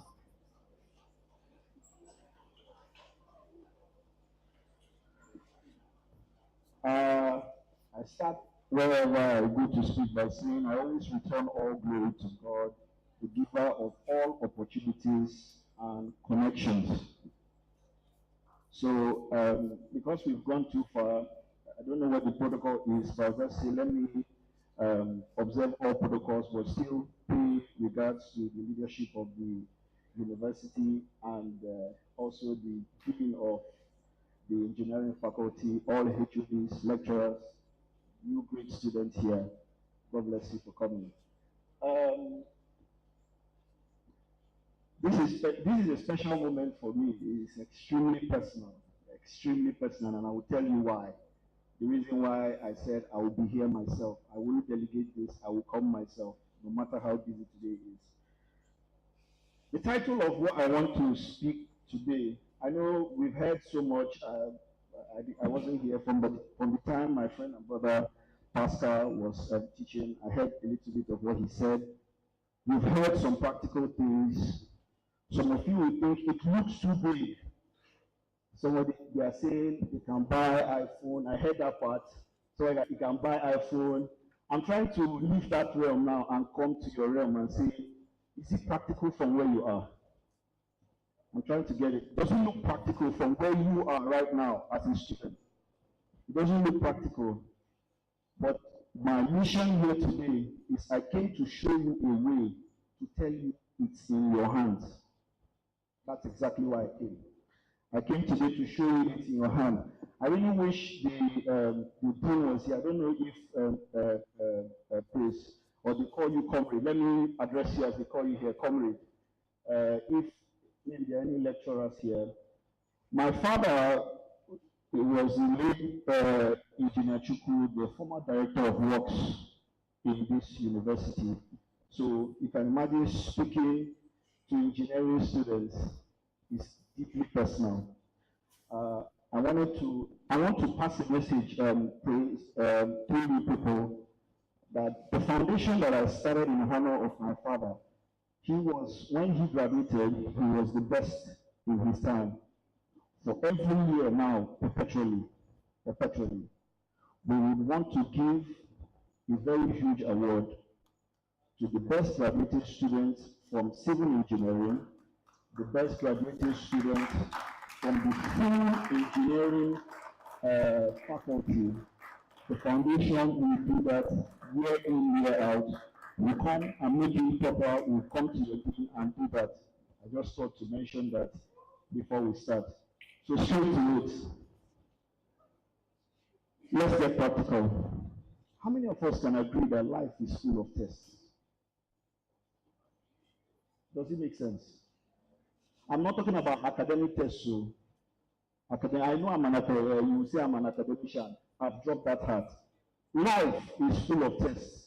[SPEAKER 8] I start wherever I go to speak by saying I always return all glory to God, the giver of all opportunities and connections. So, because we've gone too far, I don't know what the protocol is, but I'll just say, let me observe all protocols, but still pay regards to the leadership of the university and also the dean of the engineering faculty, all HODs, lecturers, you great students here. God bless you for coming. This is a special moment for me. It's extremely personal, and I will tell you why. The reason why I said I will be here myself. I won't delegate this. I will come myself, no matter how busy today is. The title of what I want to speak today, I know we've heard so much. I wasn't here from the time my friend and brother Pascal was teaching. I heard a little bit of what he said. We've heard some practical things. Some of you will think it looks too big. Somebody, they are saying they can buy iPhone. I heard that part. So you can buy iPhone. I'm trying to leave that realm now and come to your realm and say, is it practical from where you are? I'm trying to get it. Does it look practical from where you are right now as a student? It doesn't look practical. But my mission here today is I came to show you a way to tell you it's in your hands. That's exactly why I came. I came today to show you it's in your hand. I really wish the dean was here. I don't know if Praise or they call you comrade. Let me address you as they call you here, comrade. If maybe there are any lecturers here. My father was the late Engineer Chukwu, the former director of works in this university. So you can imagine speaking to engineering students is deeply personal. I want to pass a message, Praise, to you people, that the foundation that I started in honor of my father, when he graduated, he was the best in his time. So every year now, perpetually, we would want to give a very huge award to the best graduating students from civil engineering, the best graduating students from the full engineering faculty. The foundation will do that year in, year out. We come and make it proper, we come to your team and do that. I just thought to mention that before we start. So straight to it. Let's get practical. How many of us can agree that life is full of tests? Does it make sense? I'm not talking about academic tests. So I know I'm you will say I'm an academician. I've dropped that hat. Life is full of tests.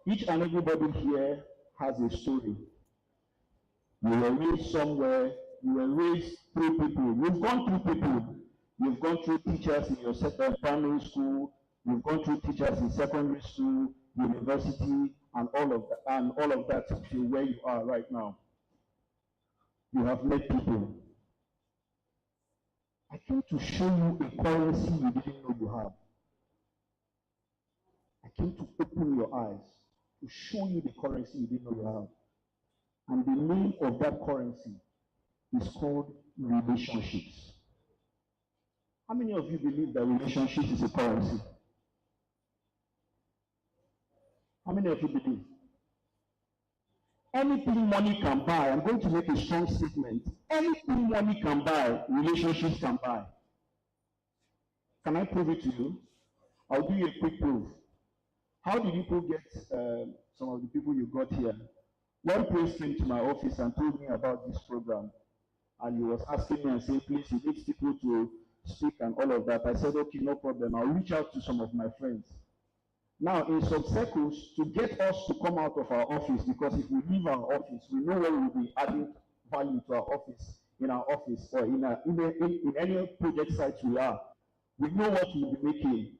[SPEAKER 8] Each and everybody here has a story. You were raised somewhere, you were raised through people. You've gone through people. You've gone through teachers in your primary school, you've gone through teachers in secondary school, university, and all of that to where you are right now. You have met people. I came to show you a currency you didn't know you have. I came to open your eyes, to show you the currency you didn't know you have. And the name of that currency is called relationships. How many of you believe that relationships is a currency? How many of you believe? Anything money can buy, I'm going to make a strong statement. Anything money can buy, relationships can buy. Can I prove it to you? I'll do you a quick proof. How did you people get some of the people you got here? One priest came to my office and told me about this program. And he was asking me and saying, please, he needs people to speak and all of that. I said, okay, no problem. I'll reach out to some of my friends. Now, in some circles, to get us to come out of our office, because if we leave our office, we know where we'll be adding value to our office, or in any project sites we are. We know what we'll be making.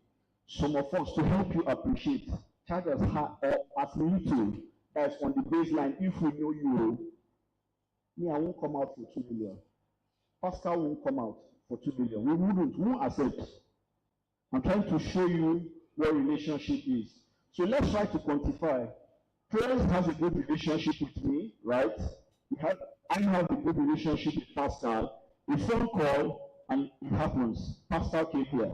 [SPEAKER 8] Some of us, to help you appreciate, charge us as little as on the baseline. If we know you, me, I won't come out for 2 million. Pascal won't come out for 2 million. We won't accept. I'm trying to show you what relationship is. So let's try to quantify. Praise has a good relationship with me, right? I have a good relationship with Pascal. A phone call, and it happens. Pascal came here.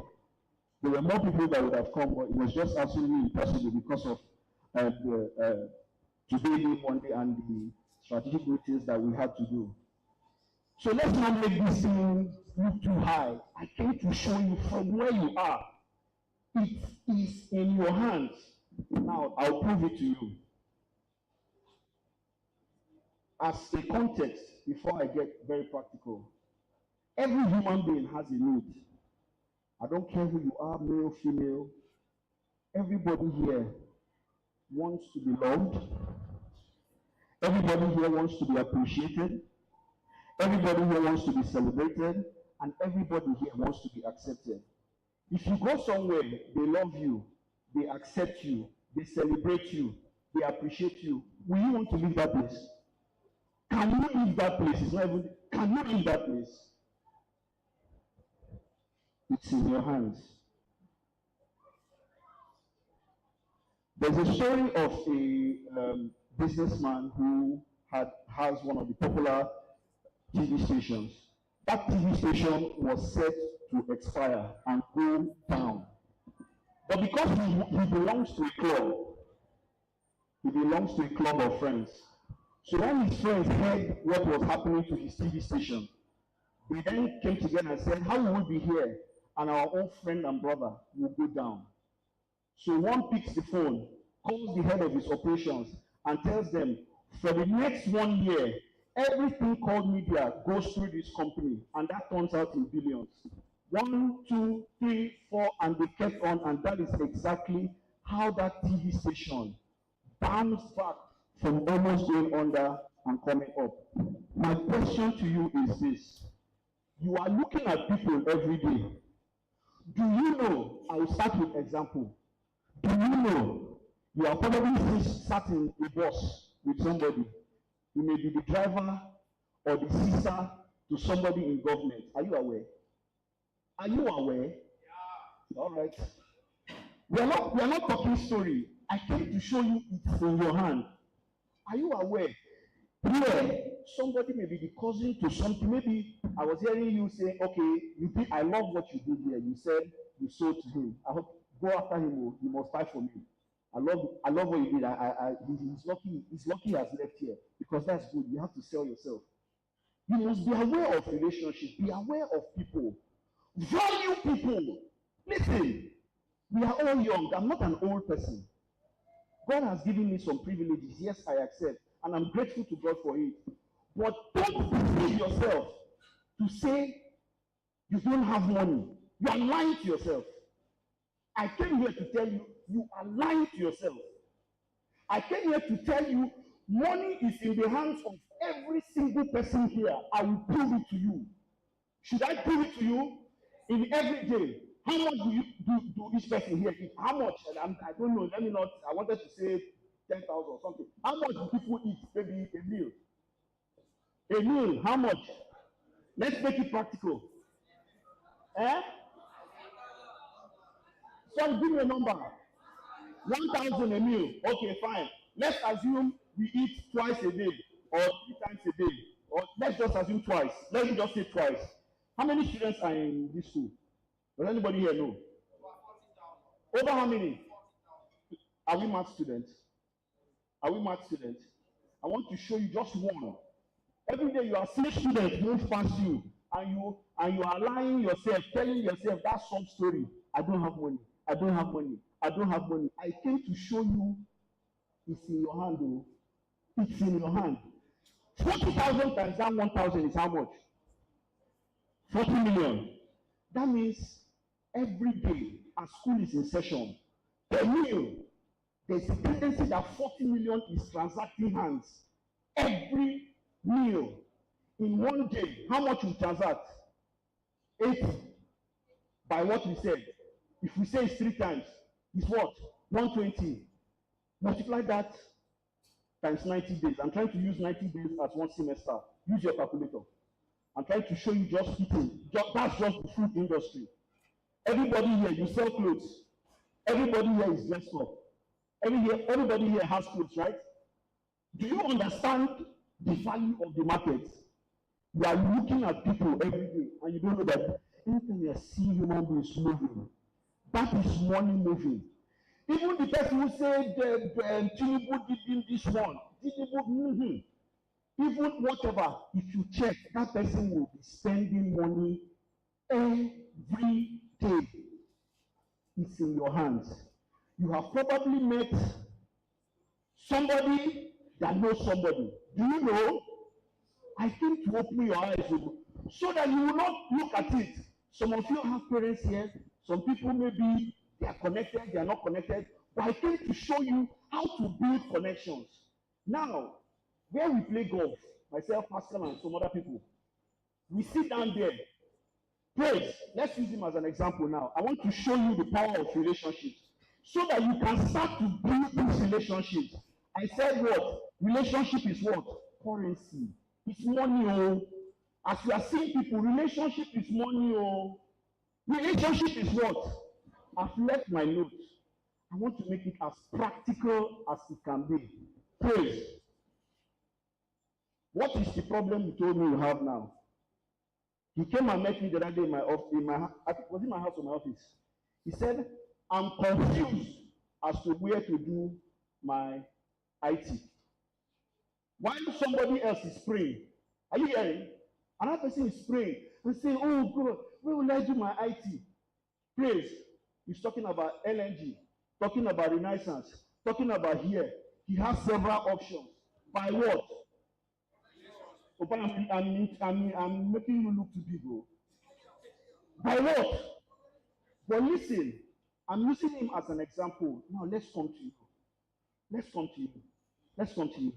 [SPEAKER 8] There were more people that would have come, but it was just absolutely impossible because of today being Monday and the strategic meetings that we had to do. So let's not make this thing look too high. I came to show you from where you are. It is in your hands. Now, I'll prove it to you. As a context, before I get very practical, every human being has a need. I don't care who you are, male, female. Everybody here wants to be loved. Everybody here wants to be appreciated. Everybody here wants to be celebrated. And everybody here wants to be accepted. If you go somewhere, they love you, they accept you, they celebrate you, they appreciate you. Will you want to leave that place? Can you leave that place? Can you leave that place? It's in your hands. There's a story of a businessman who has one of the popular TV stations. That TV station was set to expire and go down. But because he belongs to a club of friends. So when his friends heard what was happening to his TV station, they then came together and said, how will we be here and our own friend and brother will go down? So one picks the phone, calls the head of his operations and tells them, for the next 1 year, everything called media goes through this company, and that turns out in billions. 1, 2, 3, 4, and they kept on, and that is exactly how that TV station bounced back from almost going under and coming up. My question to you is this. You are looking at people every day. Do you know, I will start with example. Do you know, you are probably sat in a bus with somebody. You may be the driver or the sister to somebody in government. Are you aware? Are you aware? Yeah. All right. We are not talking story. I came to show you it's in your hand. Are you aware? Here, somebody may be the cousin to something. Maybe I was hearing you say, okay, I love what you did here. You said you sold to him. I hope go after him. You must fight for me. I love what you did. He's lucky he has left here because that's good. You have to sell yourself. You must be aware of relationships. Be aware of people. Value people. Listen, we are all young. I'm not an old person. God has given me some privileges. Yes, I accept. And I'm grateful to God for it. But don't deceive yourself to say you don't have money. You are lying to yourself. I came here to tell you, you are lying to yourself. I came here to tell you, money is in the hands of every single person here. I will prove it to you. Should I prove it to you? In every day, how much do each person here eat? How much? And I don't know. Let me not. I wanted to say 10,000 or something. How much do people eat? Maybe a meal. A meal. How much? Let's make it practical. Eh? So give me a number. 1,000 a meal. Okay, fine. Let's assume we eat twice a day or 3 times a day. Or let's just assume twice. Let me just say twice. How many students are in this school? Does anybody here know? Over how many? Are we math students? Are we math students? I want to show you just one. Every day you are seeing students move past you, and you are lying yourself, telling yourself that some story. I don't have money. I don't have money. I don't have money. I came to show you it's in your hand, oh. It's in your hand. 40,000 times that 1,000 is how much? 40 million. That means every day as school is in session, per meal, there's a tendency that 40 million is transacting hands. Every meal in one day, how much we transact? 80 by what we said. If we say it's 3 times, it's what? 120. Multiply that times 90 days. I'm trying to use 90 days as one semester. Use your calculator. I'm trying to show you just eating. That's just the food industry. Everybody here, you sell clothes. Everybody here is dressed up. Everybody here has clothes, right? Do you understand the value of the market? You are looking at people every day, and you don't know that anytime you see human beings moving, that is money moving. Even the person who said Tinubu did this one, Tinubu, even whatever, if you check, that person will be spending money every day. It's in your hands. You have probably met somebody that knows somebody. Do you know? I came to open your eyes so that you will not look at it. Some of you have parents here. Some people maybe they are connected, they are not connected. But I came to show you how to build connections. Now, where we play golf, myself, Pascal, and some other people, we sit down there. Praise. Let's use him as an example now. I want to show you the power of relationships so that you can start to build these relationships. I said what? Relationship is what? Currency. It's money, oh. As you are seeing people, relationship is money, oh. Relationship is what? I've left my notes. I want to make it as practical as it can be. Praise. What is the problem you told me you have now? He came and met me the other day in my office. Was it my house or my office? He said, I'm confused as to where to do my IT. While somebody else is praying, are you hearing? Another person is praying and saying, oh God, where will I do my IT? Praise. He's talking about LNG, talking about Renaissance, talking about here. He has several options. By what? Oh, I'm making you look too big, bro. By what? But listen, I'm using him as an example. Now let's come to you. Let's come to you. Let's come to you.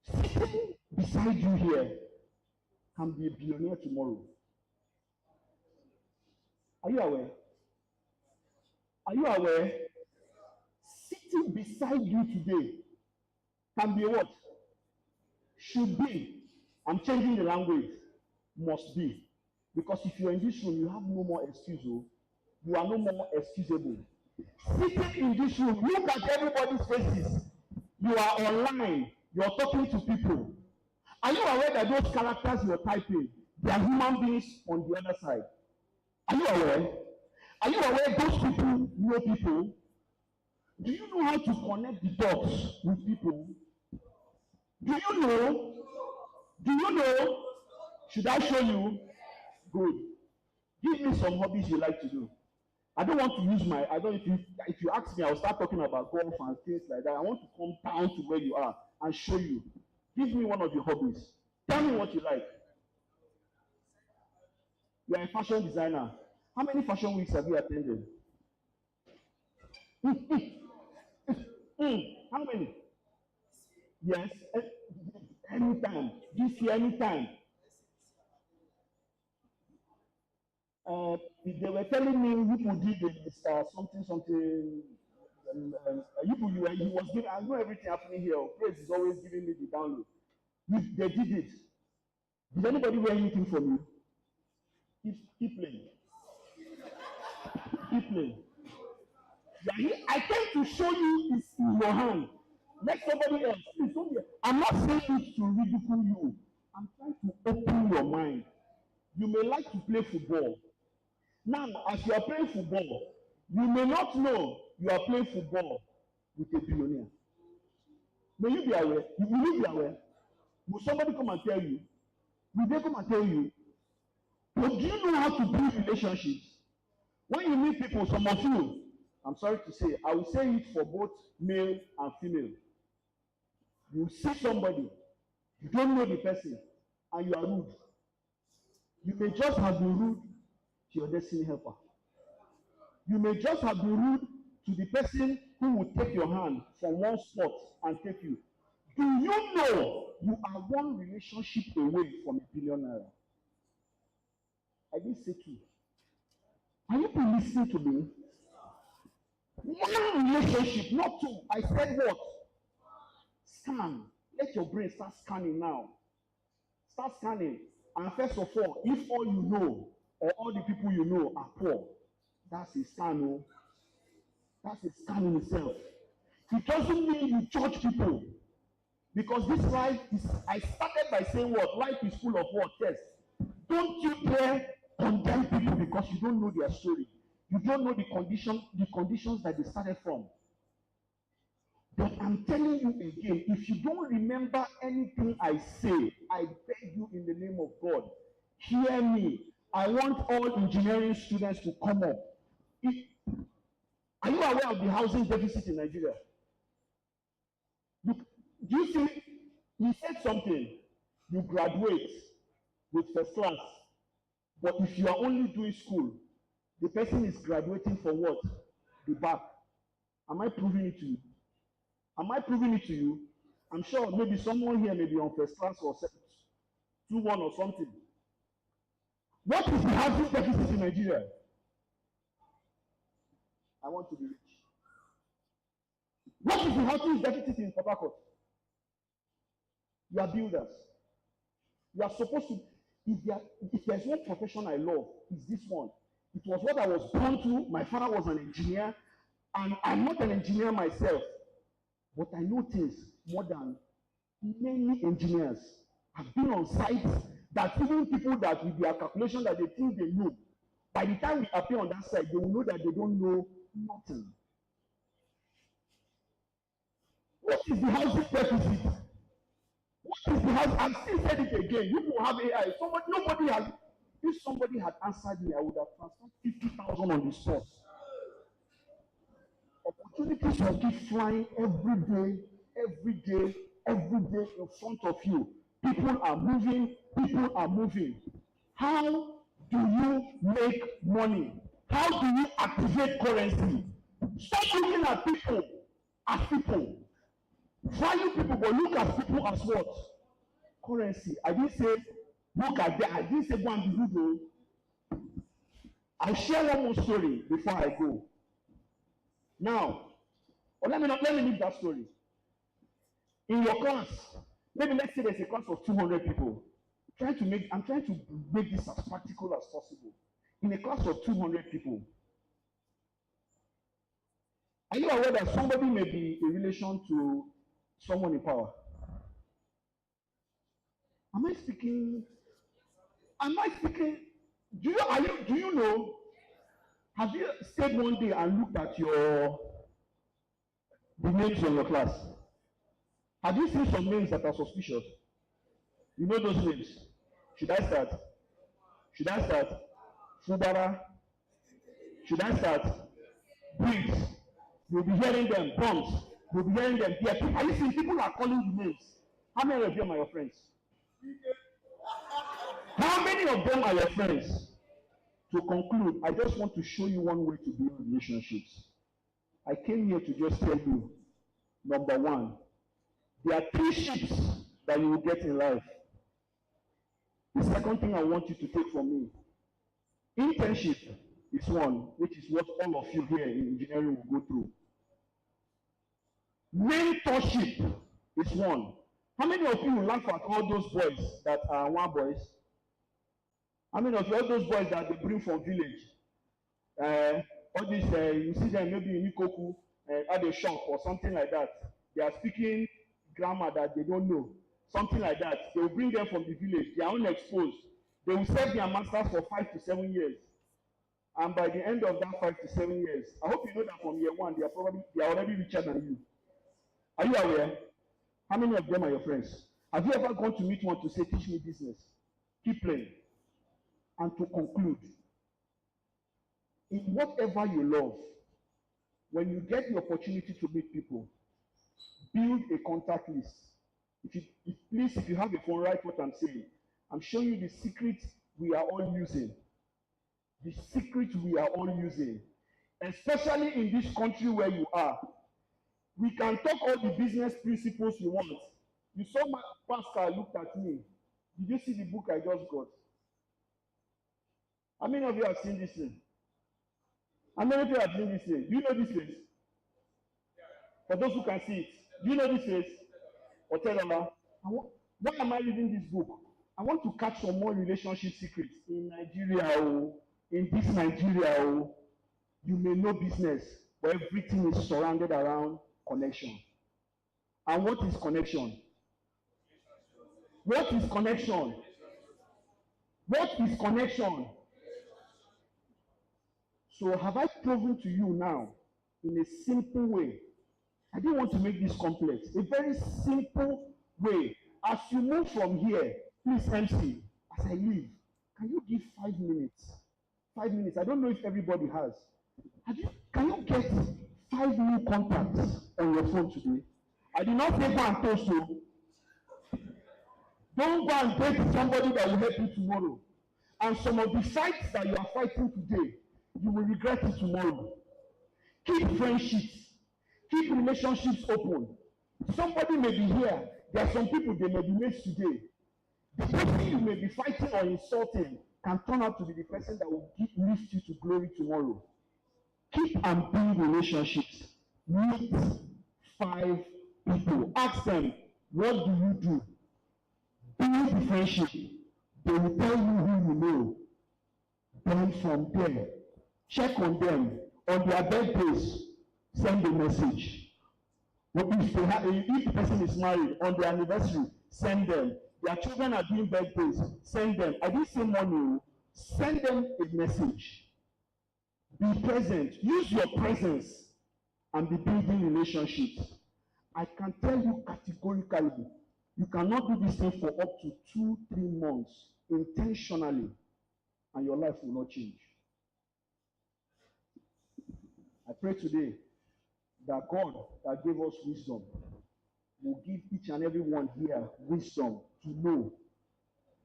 [SPEAKER 8] Sitting beside you here can be a billionaire tomorrow. Are you aware? Are you aware? Sitting beside you today can be what? Should be. I'm changing the language. Must be. Because if you're in this room, you have no more excuse. You are no more excusable. Sitting in this room, look at everybody's faces. You are online. You're talking to people. Are you aware that those characters you're typing, they are human beings on the other side? Are you aware? Are you aware those people know people? Do you know how to connect the dots with people? Do you know? Do you know? Should I show you? Good. Give me some hobbies you like to do. I don't want to use my, if you ask me, I'll start talking about golf and things like that. I want to come down to where you are and show you. Give me one of your hobbies. Tell me what you like. You are a fashion designer. How many fashion weeks have you attended? How many? Yes. Anytime. This year, anytime. They were telling me people did this something something. He was giving. I know everything happening here. Praise is always giving me the download. They did it. Did anybody hear anything from you? Keep playing. Keep playing. I came to show you it's in your hand. Let somebody else. Please don't hear. I'm not saying it to ridicule you. I'm trying to open your mind. You may like to play football. Now, as you are playing football, you may not know you are playing football with a billionaire. May you be aware? Will you be aware? Will somebody come and tell you? Will they come and tell you? But do you know how to build relationships? When you meet people, some of you, I'm sorry to say, I will say it for both male and female. You see somebody, you don't know the person, and you are rude. You may just have been rude to your destiny helper. You may just have been rude to the person who will take your hand from one spot and take you. Do you know you are one relationship away from a billionaire? I didn't say two. Are you listening to me? One relationship, not two. I said what? Scan. Let your brain start scanning now. Start scanning. And first of all, if all you know or all the people you know are poor, that's a scan. Oh. That's a scan in itself. It doesn't mean you judge people. Because this life is, I started by saying what? Life is full of what? Yes. Don't you dare condemn people because you don't know their story. You don't know the conditions that they started from. But I'm telling you again, if you don't remember anything I say, I beg you in the name of God, hear me. I want all engineering students to come up. Are you aware of the housing deficit in Nigeria? Look, do you see, he said something, you graduate with first class, but if you are only doing school, the person is graduating for what? The back. Am I proving it to you? Am I proving it to you? I'm sure maybe someone here may be on first class or 2-1 or something. What is the housing deficit in Nigeria? I want to be rich. What is the housing deficit in Port Harcourt? You are builders. You are supposed to, if there's one profession I love, it's this one. It was what I was born to. My father was an engineer, and I'm not an engineer myself, but I know things more than many engineers. I've been on sites that even people that with their calculation that they think they know, by the time we appear on that site, they will know that they don't know nothing. What is the housing deficit? What is the house? I've still said it again. You will have AI. Nobody has. If somebody had answered me, I would have transferred 50,000 on the spot. Opportunities will keep flying every day in front of you. People are moving. How do you make money? How do you activate currency? Stop looking at people as people. Value people, but look at people as what? Currency. I didn't say look at that. I didn't say go and be good. I'll share one more story before I go. Now, let me leave that story. In your class, maybe let's say there's a class of 200 people. I'm trying to make this as practical as possible. In a class of 200 people, are you aware that somebody may be in relation to someone in power? Am I speaking? Do you know? Have you stayed one day and looked at the names of your class? Have you seen some names that are suspicious? You know those names. Should I start? Fubara. Should I start? Briggs. You'll be hearing them. Bombs. You'll be hearing them. Are you seeing people are calling the names? How many of them are your friends? How many of them are your friends? To conclude, I just want to show you one way to build relationships. I came here to just tell you, number one, there are 3 ships that you will get in life. The second thing I want you to take from me, Internship is one, which is what all of you here in engineering will go through. Mentorship is one. How many of you laugh at all those boys that are one boys? How many of you, all those boys that they bring from village? All this, you see them maybe in Ikoku, at a shop or something like that. They are speaking grammar that they don't know. Something like that. They will bring them from the village. They are unexposed. They will serve their masters for 5 to 7 years. And by the end of that 5 to 7 years, I hope you know that from year one, they are already richer than you. Are you aware? How many of them are your friends? Have you ever gone to meet one to say, teach me business? Keep playing. And to conclude, in whatever you love, when you get the opportunity to meet people, build a contact list. If you have a phone, write what I'm saying. I'm showing you the secret we are all using. The secret we are all using. Especially in this country where you are. We can talk all the business principles you want. You saw my pastor looked at me. Did you see the book I just got? How many of you have seen this thing? How many of you have seen this thing? Do you know this face? For those who can see it, do you know this face? Or tell them, why am I reading this book? I want to catch some more relationship secrets in Nigeria. In this Nigeria, you may know business, but everything is surrounded around connection. And what is connection? What is connection? What is connection? So have I proven to you now, in a simple way? I didn't want to make this complex. A very simple way. As you move from here, please MC, as I leave, can you give 5 minutes? 5 minutes. I don't know if everybody has. Can you get 5 new contacts on your phone today? I did not say go and toast you. Don't go and date somebody that will help you tomorrow. And some of the fights that you are fighting today, you will regret it tomorrow. Keep friendships. Keep relationships open. Somebody may be here. There are some people, they may be mates today. The person you may be fighting or insulting can turn out to be the person that will lift you to glory tomorrow. Keep and build relationships. Meet 5 people. Ask them, what do you do? Build the friendship. They will tell you who you know. Then from there, check on them. On their birthdays, send a message. If the person is married, on their anniversary, send them. Their children are doing birthdays, send them. I didn't say money. Send them a message. Be present. Use your presence and be building relationships. I can tell you categorically, you cannot do this thing for up to 2-3 months intentionally, and your life will not change. I pray today that God that gave us wisdom will give each and every one here wisdom to know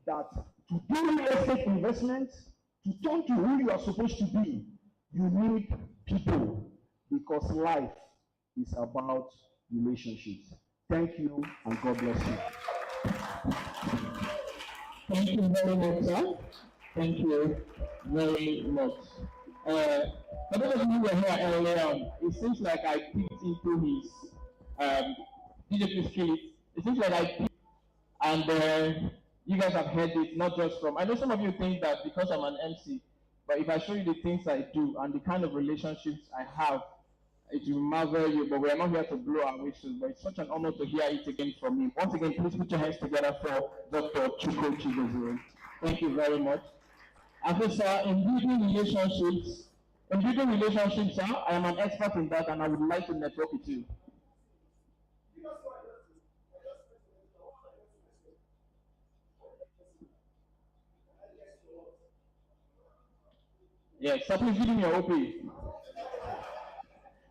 [SPEAKER 8] that to do real estate investments, to turn to who you are supposed to be, you need people, because life is about relationships. Thank you, and God bless you.
[SPEAKER 2] Thank you very much, sir. Thank you very much. For those of you who were here earlier on, it seems like I peeked into his DJ Street. It seems like I peeked, and you guys have heard it, not just from. I know some of you think that because I'm an MC, but if I show you the things I do and the kind of relationships I have, it will marvel you. But we are not here to blow our whistles. But it's such an honor to hear it again from you. Once again, please put your hands together for Dr. Chuko Chigozue. Thank you very much. And sir, in building relationships, sir, I am an expert in that, and I would like to network with you. Yes, so please give me your OP.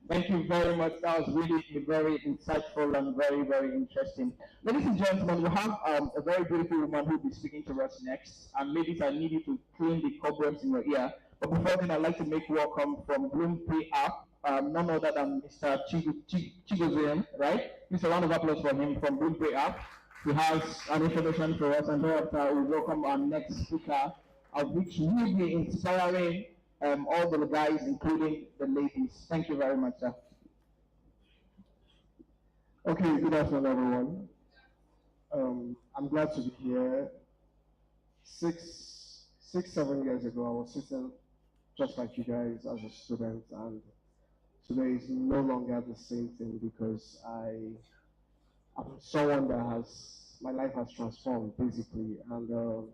[SPEAKER 2] Thank you very much. That was really very insightful and very, very interesting. Ladies and gentlemen, we have a very beautiful woman who will be speaking to us next. And ladies, I need you to clean the cobwebs in your ear. But before then, I'd like to make welcome from BloomPay app, none other than Mr. Chigozue, right? Please a round of applause for him from BloomPay app. He has an introduction for us, and thereafter we welcome our next speaker,
[SPEAKER 7] which will be inspiring all the guys, including the ladies. Thank you very much, sir.
[SPEAKER 8] Okay, good afternoon, everyone. I'm glad to be here. 7 years ago, I was sitting just like you guys as a student, and today is no longer the same thing because I'm someone that my life has transformed basically, and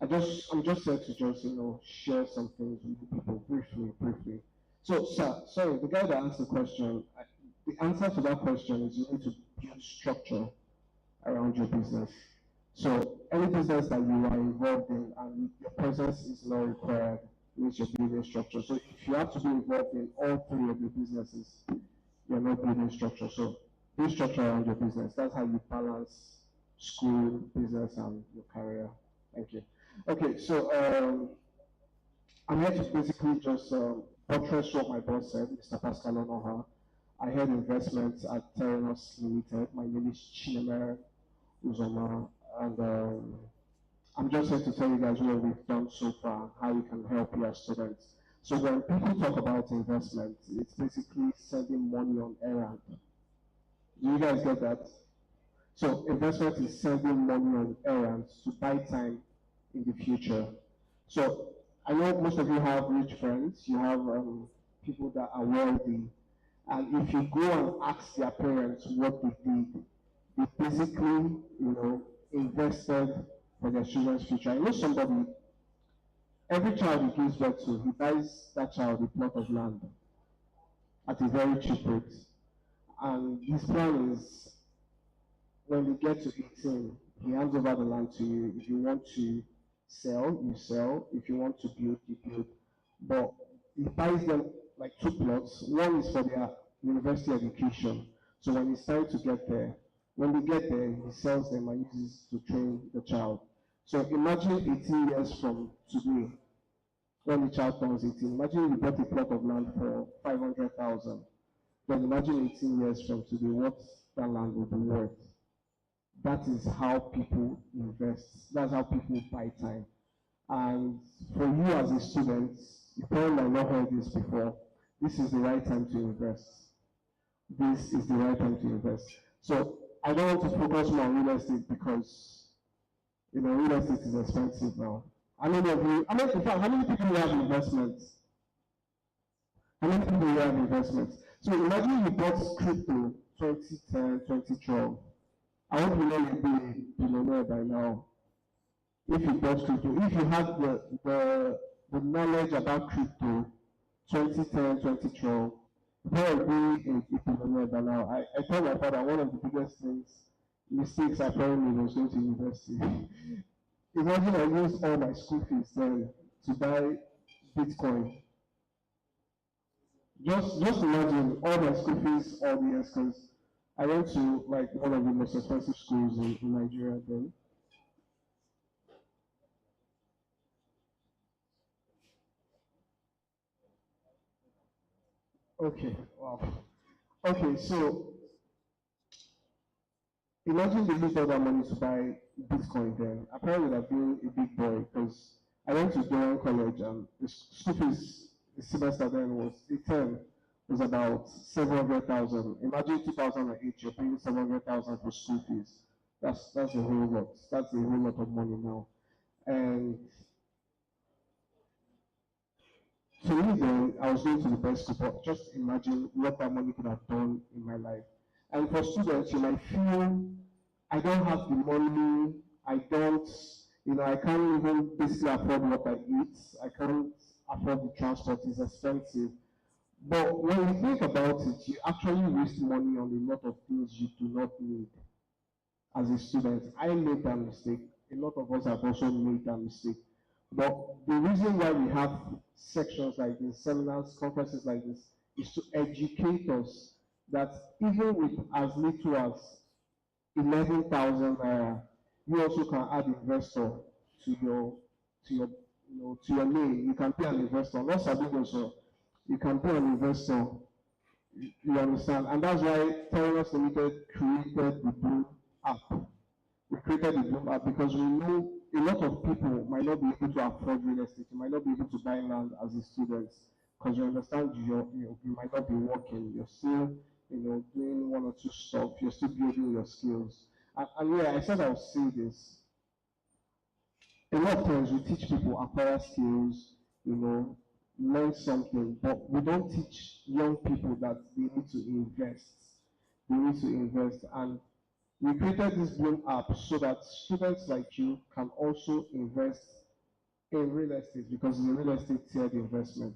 [SPEAKER 8] I'm just here to share some things with the people briefly. So, sir, sorry, the guy that asked the question, the answer to that question is you need to build structure around your business. So any business that you are involved in and your presence is not required means you're building structure. So if you have to be involved in all three of your businesses, you're not building structure. So build structure around your business. That's how you balance school, business, and your career. Thank you. Okay, so I'm here to basically just buttress what my boss said, Mr. Pascal Onoha. I head investments at Theranos Limited. My name is Chinemere Uzoma, and I'm just here to tell you guys what we've done so far, how we can help your students. So when people talk about investment, it's basically sending money on errand. Do you guys get that? So investment is sending money on errands to buy time in the future. So I know most of you have rich friends, you have people that are wealthy, and if you go and ask their parents what they did, they basically, invested for their children's future. I know somebody, every child he gives birth to, he buys that child a plot of land at a very cheap rate. And his plan is, when they get to 18, he hands over the land to you. If you want to sell, you sell. If you want to build, you build. But he buys them like 2 plots. One is for their university education. So when it's time to get there, when they get there, he sells them and uses to train the child. So imagine 18 years from today, when the child turns 18, imagine you bought a plot of land for 500,000. Then imagine 18 years from today, what that land will be worth. That is how people invest. That's how people buy time. And for you as a student, you probably might not heard this before. This is the right time to invest. This is the right time to invest. So I don't want to focus more on real estate because real estate is expensive now. How many people have investments? How many people have investments? So imagine you bought crypto 2010, 2012. I hope you know you'll be a billionaire by now. If you bought crypto, if you had the knowledge about crypto 2010, 2012, you probably be a billionaire by now. I told my father one of the biggest mistakes I probably made was going to university. Imagine I used all my school fees then to buy Bitcoin. Just imagine all my school fees all the years, because I went to like one of the most expensive schools in Nigeria then. Okay, wow. Okay, so imagine they used all that money to buy Bitcoin then. I probably would have been a big boy because I went to Durham College and the school fees the semester then was the term was about 700,000. Imagine 2008, you're paying 700,000 for school fees. That's a whole lot. That's a whole lot of money now. And to me then, I was going to the best school, but just imagine what that money could have done in my life. And for students, you might feel, I don't have the money, I can't even basically afford what I eat, I can't afford the transport, it's expensive. But when you think about it, you actually waste money on a lot of things you do not need as a student. I made that mistake. A lot of us have also made that mistake. But the reason why we have sections like this, seminars, conferences like this, is to educate us that even with as little as 11,000 naira, you also can add investor to your name. You can be an investor, not Sabidoso. You can be an investor. You understand? And that's why Theranos Limited created the Bloom app. We created the Bloom app because we know a lot of people might not be able to afford real estate. You might not be able to buy land as a student because you understand you might not be working. You're still, doing one or two stuff. You're still building your skills. And yeah, I said I'll say this. A lot of times we teach people acquire skills, learn something, but we don't teach young people that they need to invest. They need to invest. And we created this Bloom app so that students like you can also invest in real estate because it's a real estate tiered investment.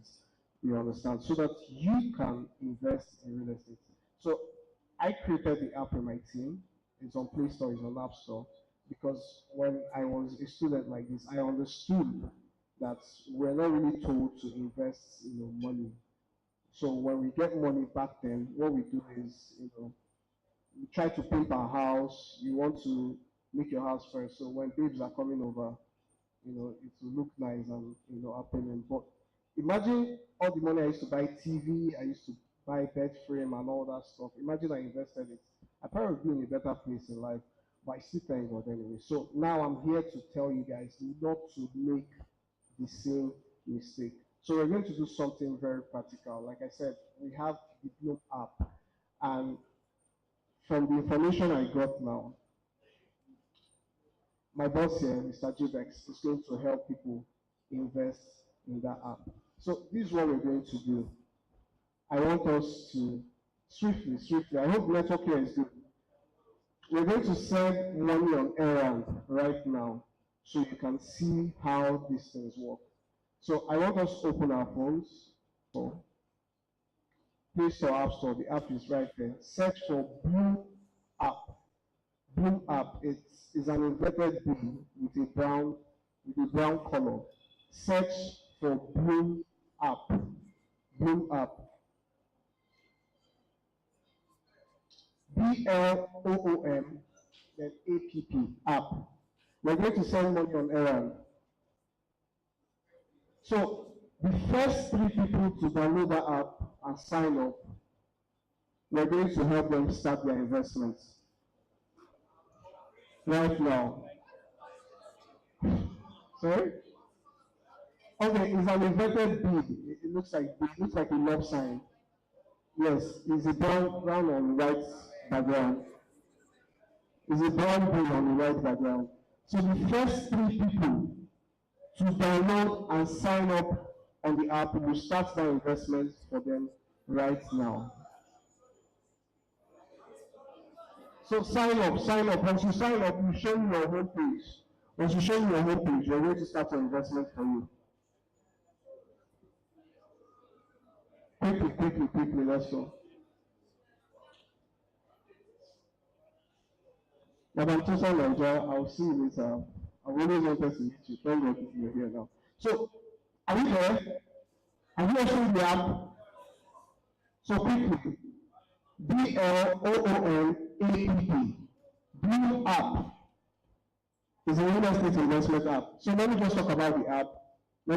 [SPEAKER 8] You understand? So that you can invest in real estate. So I created the app with my team. It's on Play Store, it's on App Store. Because when I was a student like this, I understood that we're not really told to invest, money. So when we get money back then, what we do is, we try to paint our house. You want to make your house first. So when babes are coming over, it will look nice and, appealing. But imagine all the money I used to buy TV, I used to buy bed frame and all that stuff. Imagine I invested it. I probably would be in a better place in life, but I still thank God anyway. So now I'm here to tell you guys not to make the same mistake. So we're going to do something very practical. Like I said, we have the Bloom app, and from the information I got now, my boss here, Mr. Jibex, is going to help people invest in that app. So this is what we're going to do. I want us to swiftly, I hope network here is good. We're going to send money on errand right now so you can see how these things work. So I want us to open our phones. So Play Store, App Store, the app is right there. Search for Bloom app. Bloom app is an inverted B with a brown color. Search for Bloom app. Bloom app. BLOOM, then APP, app. We're going to send money on errand. So the first 3 people to download that app and sign up, we're going to help them start their investments. Right now. Sorry? Okay, it's an inverted B. It looks like a love sign. Yes, it's a brown on white background. It's a brown blue on the white background. So the first 3 people to download and sign up on the app will start their investments for them right now. So sign up. Once you sign up, you show me your homepage. Once you show me your homepage, you're going to start your investment for you. Quickly, let's go. Madam Tosa Nigeria, I'll see you later. I've always wanted to meet you. Thank God you're here now. So, are you there? Have you opened the app? So quickly. BLOOM APP. Bloom app is a real estate investment app. So let me just talk about the app. So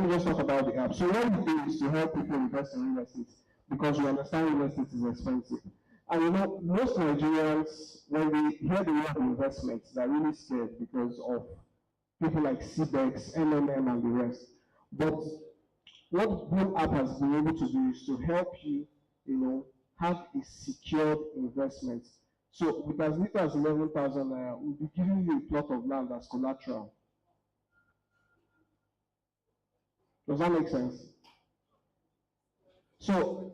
[SPEAKER 8] what we do is to help people invest in real estate because we understand real estate is expensive. And most Nigerians, when they hear the word investments, they're really scared because of people like CBEX, MMM, and the rest. But what Bloom app has been able to do is to help you, have a secured investment. So with as little as 11,000 naira, we'll be giving you a plot of land as collateral. Does that make sense? So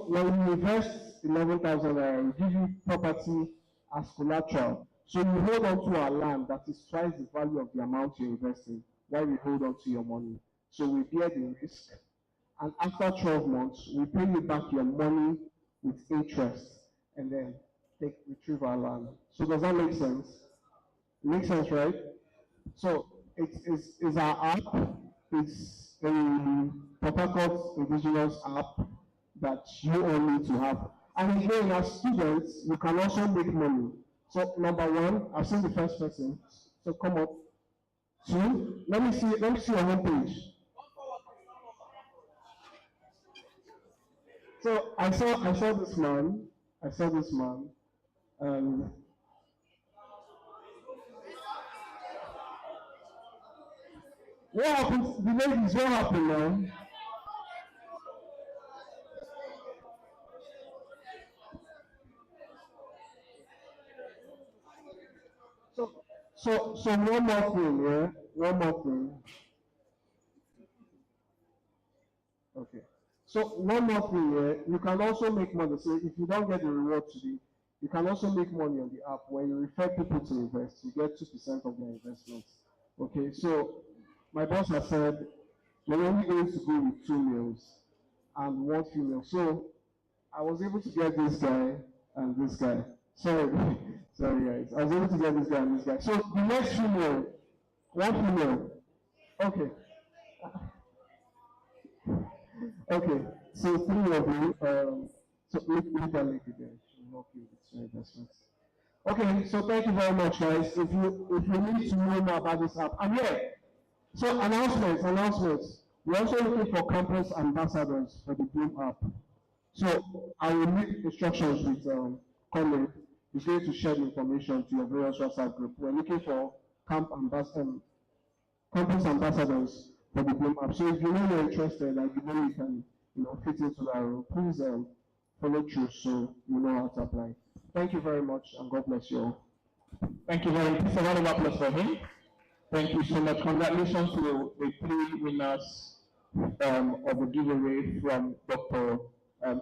[SPEAKER 8] when you invest 11,000 naira, we give you property as collateral. So you hold on to our land that is twice the value of the amount you're investing while we hold on to your money. So we bear the risk. And after 12 months, we pay you back your money with interest and then retrieve our land. So does that make sense? It makes sense, right? So it's our app. It's a Port Harcourt indigenous app that you all need to have. And again, as students, you can also make money. So number 1, I've seen the first person. So come up. 2, let me see your homepage. So I saw this man, and What happened? The ladies, what happened now? So, so one more thing, yeah? One more thing. Okay. So one more thing, yeah? You can also make money. So if you don't get the reward today, you can also make money on the app. When you refer people to invest, you get 2% of their investments. Okay, so my boss has said we're only going to go with 2 males and 1 female. So I was able to get this guy and this guy. Sorry, sorry guys. I was able to get this guy and this guy. So the next female, 1 female. Okay. Okay. So 3 of you. So leave that lady there. She'll help you with your investments. Okay. So thank you very much, guys. If you need to know more about this app, I'm here. So announcements. We're also looking for campus ambassadors for the Bloom app. So I will leave instructions with Conley. He's going to share the information to your various WhatsApp group. We're looking for campus ambassadors for the Bloom app. So if you know you're interested and you know you can, fit into that role, please follow through so you know how to apply. Thank you very much and God bless you all.
[SPEAKER 2] Thank you very much. A round of applause for him. Thank you so much. Congratulations to the 3 winners of the giveaway from Dr.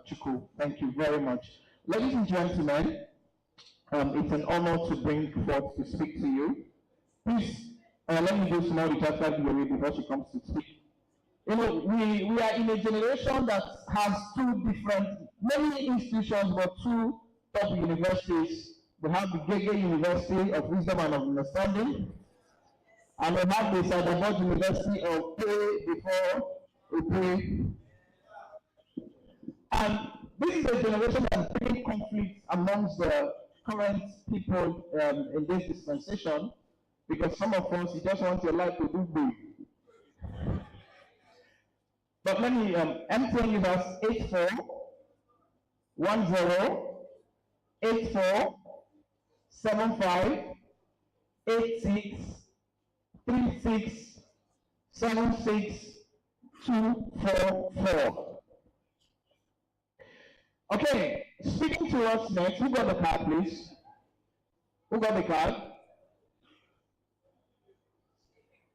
[SPEAKER 2] Chuku. Thank you very much. Ladies and gentlemen, it's an honor to bring forth to speak to you. Please, let me do small recap giveaway before she comes to speak. We are in a generation that has many institutions, but 2 top universities. We have the Gege University of Wisdom and of Understanding, and we have the Sadabod University of Pay Before We Pay. And this is a generation that's bringing conflict amongst the current people in this dispensation, because some of us, you just want your life to do big. But let me, MTN give us 84-10-84-75-86-36-76-244. Okay, speaking to us next, who got the card, please? Who got the card?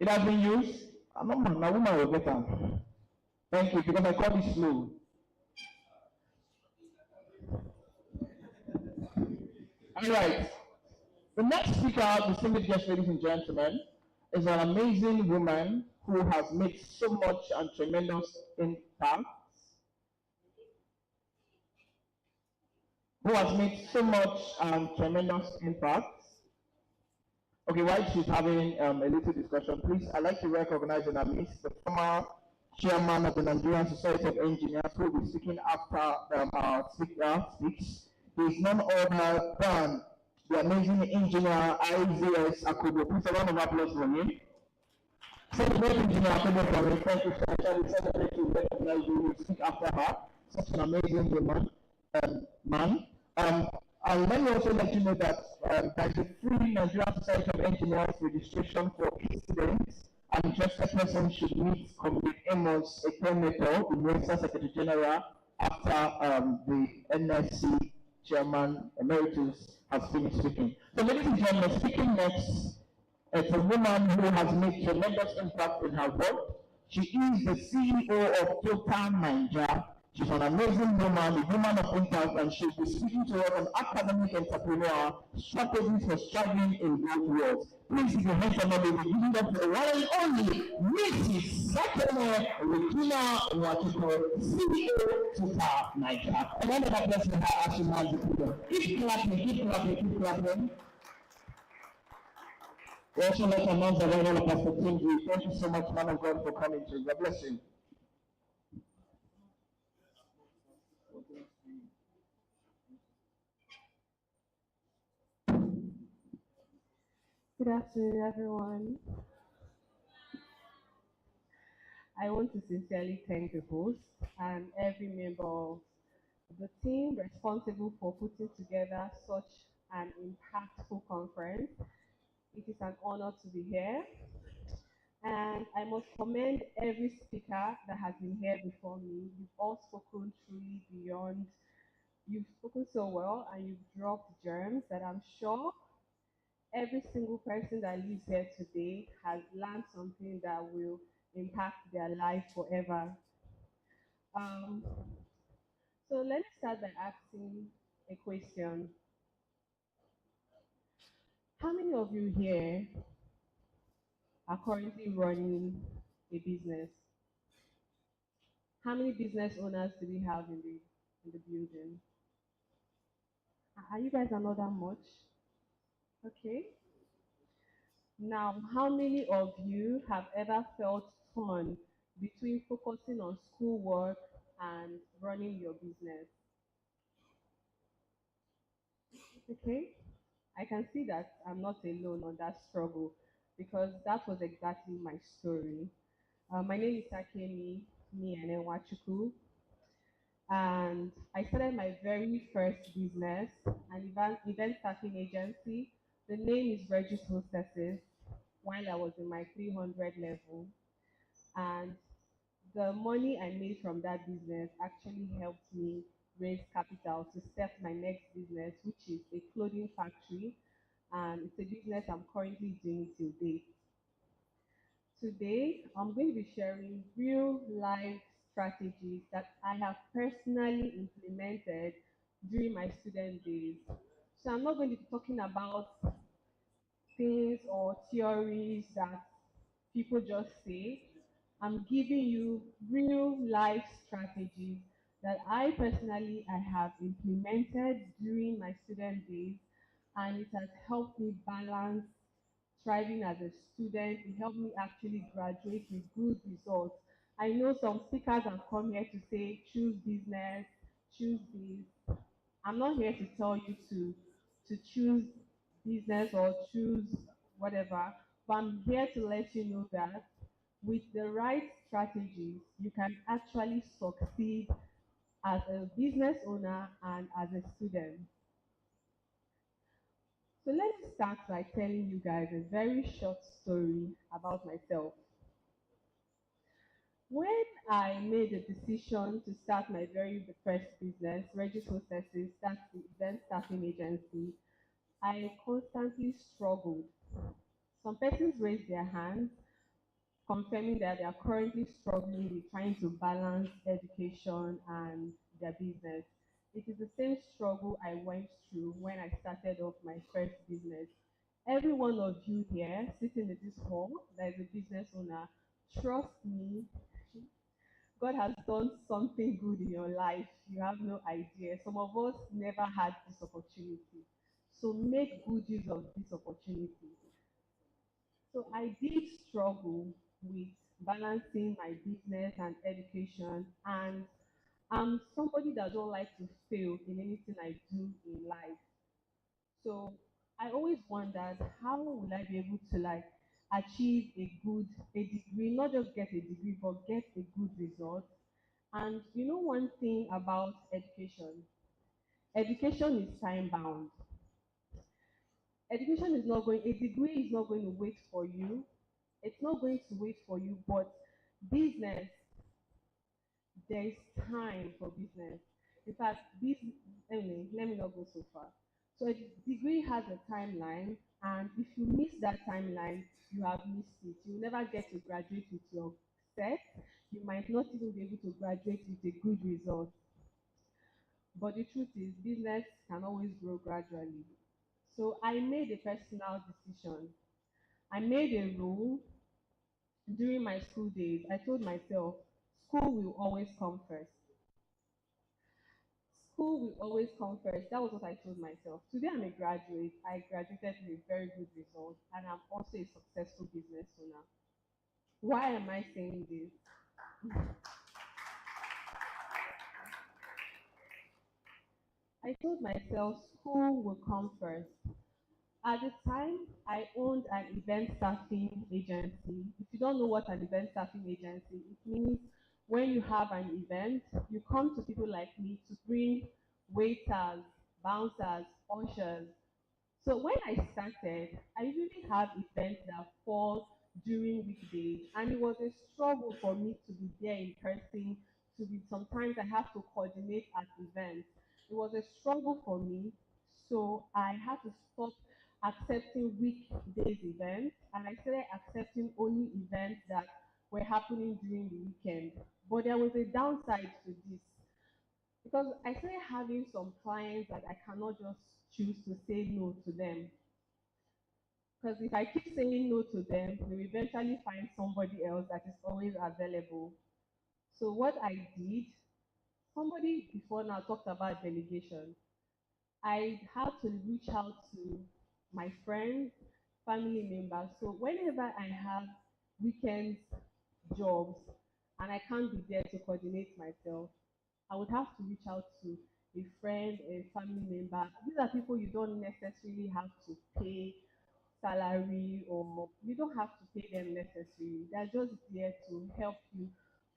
[SPEAKER 2] It has been used. I'm not man, my woman will get them. Thank you, because I called it slow. All right. The next speaker, distinguished guests, ladies and gentlemen, is an amazing woman who has made so much and tremendous impact. Okay, while she's having a little discussion, please, I'd like to recognize in our midst the former chairman of the Nigerian Society of Engineers, who will be speaking after our speaker speaks. He is none other than the amazing engineer IZS Akobo. Please, a round of applause for him. Celebrate engineer Akobo for him. Thank you so much. We celebrate to recognize you will speak after her. Such an amazing woman, man. And let me also let you know that there's a free Nigerian Society of Engineers registration for students. An interested person should meet Comrade Amos Ekemeto, the Minister Secretary General, after the NSC Chairman Emeritus has finished speaking. So, ladies and gentlemen, speaking next, it's a woman who has made tremendous impact in her work. She is the CEO of Total Nigeria. She's an amazing woman, a woman of impact, and she'll be speaking to us on academic entrepreneur strategies for struggling in both worlds. Please, if you have somebody, we're giving up the one and only Mrs. Sakene Regina Watuko, CEO Total Nigeria. And then that person has actually managed the people. Keep clapping, keep clapping, keep clapping. We also like to announce the right of Pastor Tim. Thank you so much, man of God, for coming to. God bless you.
[SPEAKER 6] Good afternoon, everyone. I want to sincerely thank the host and every member of the team responsible for putting together such an impactful conference. It is an honor to be here. And I must commend every speaker that has been here before me. You've all spoken truly beyond, you've spoken so well, and you've dropped germs that I'm sure every single person that lives here today has learned something that will impact their life forever. Um, so let's start by asking a question. How many of you here are currently running a business? How many business owners do we have in the building? Are you guys are not that much? Okay. Now, how many of you have ever felt torn between focusing on schoolwork and running your business? Okay. I can see that I'm not alone on that struggle because that was exactly my story. My name is Takemi Nienenwachuku, and I started my very first business, an event staffing agency. The name is Regis Hostesses while I was in my 300 level. And the money I made from that business actually helped me raise capital to start my next business, which is a clothing factory. And it's a business I'm currently doing till date. Today, I'm going to be sharing real life strategies that I have personally implemented during my student days. So I'm not going to be talking about things or theories that people just say. I'm giving you real life strategies that I personally I have implemented during my student days, and it has helped me balance thriving as a student. It helped me actually graduate with good results. I know some speakers have come here to say choose business, choose this. I'm not here to tell you to choose business or choose whatever, but I'm here to let you know that with the right strategies, you can actually succeed as a business owner and as a student. So let's start by telling you guys a very short story about myself. When I made a decision to start my very first business, Regis Hostesses, that's the event staffing agency, I constantly struggled. Some persons raised their hands, confirming that they are currently struggling with trying to balance education and their business. It is the same struggle I went through when I started off my first business. Every one of you here sitting in this hall that is a business owner, trust me, God has done something good in your life. You have no idea. Some of us never had this opportunity. So make good use of this opportunity. So I did struggle with balancing my business and education, and I'm somebody that don't like to fail in anything I do in life. So I always wondered how will I be able to like achieve a degree, not just get a degree, but get a good result. And you know one thing about education is time bound. Education is not going, a degree is not going to wait for you. It's not going to wait for you, but business, there is time for business. In fact, this, anyway, let me not go so far. So a degree has a timeline, and if you miss that timeline, you have missed it. You will never get to graduate with your set. You might not even be able to graduate with a good result. But the truth is, business can always grow gradually. So I made a personal decision. I made a rule during my school days. I told myself, school will always come first. School will always come first. That was what I told myself. Today I'm a graduate. I graduated with a very good result, and I'm also a successful business owner. Why am I saying this? I told myself school will come first. At the time, I owned an event staffing agency. If you don't know what an event staffing agency, it means when you have an event, you come to people like me to bring waiters, bouncers, ushers. So when I started, I usually have events that fall during weekdays, and it was a struggle for me to be there in person. To be sometimes I have to coordinate at events. It was a struggle for me, so I had to stop accepting weekdays events, and I started accepting only events that were happening during the weekend. But there was a downside to this because I started having some clients that I cannot just choose to say no to them. Because if I keep saying no to them, they will eventually find somebody else that is always available. So what I did, somebody before now talked about delegation. I had to reach out to my friends, family members. So whenever I have weekend jobs and I can't be there to coordinate myself, I would have to reach out to a friend, a family member. These are people you don't necessarily have to pay salary, or you don't have to pay them necessarily. They're just there to help you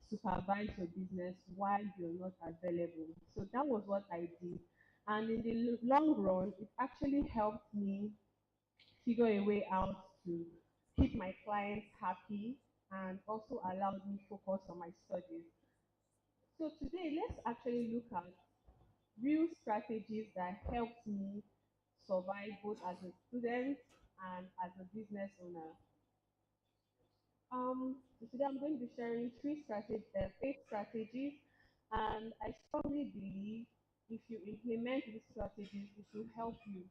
[SPEAKER 6] supervise your business while you're not available. So that was what I did. And in the long run, it actually helped me figure a way out to keep my clients happy and also allowed me focus on my studies. So today, let's actually look at real strategies that helped me survive both as a student and as a business owner. So today I'm going to be sharing 8 strategies, and I strongly believe if you implement these strategies, it will help you.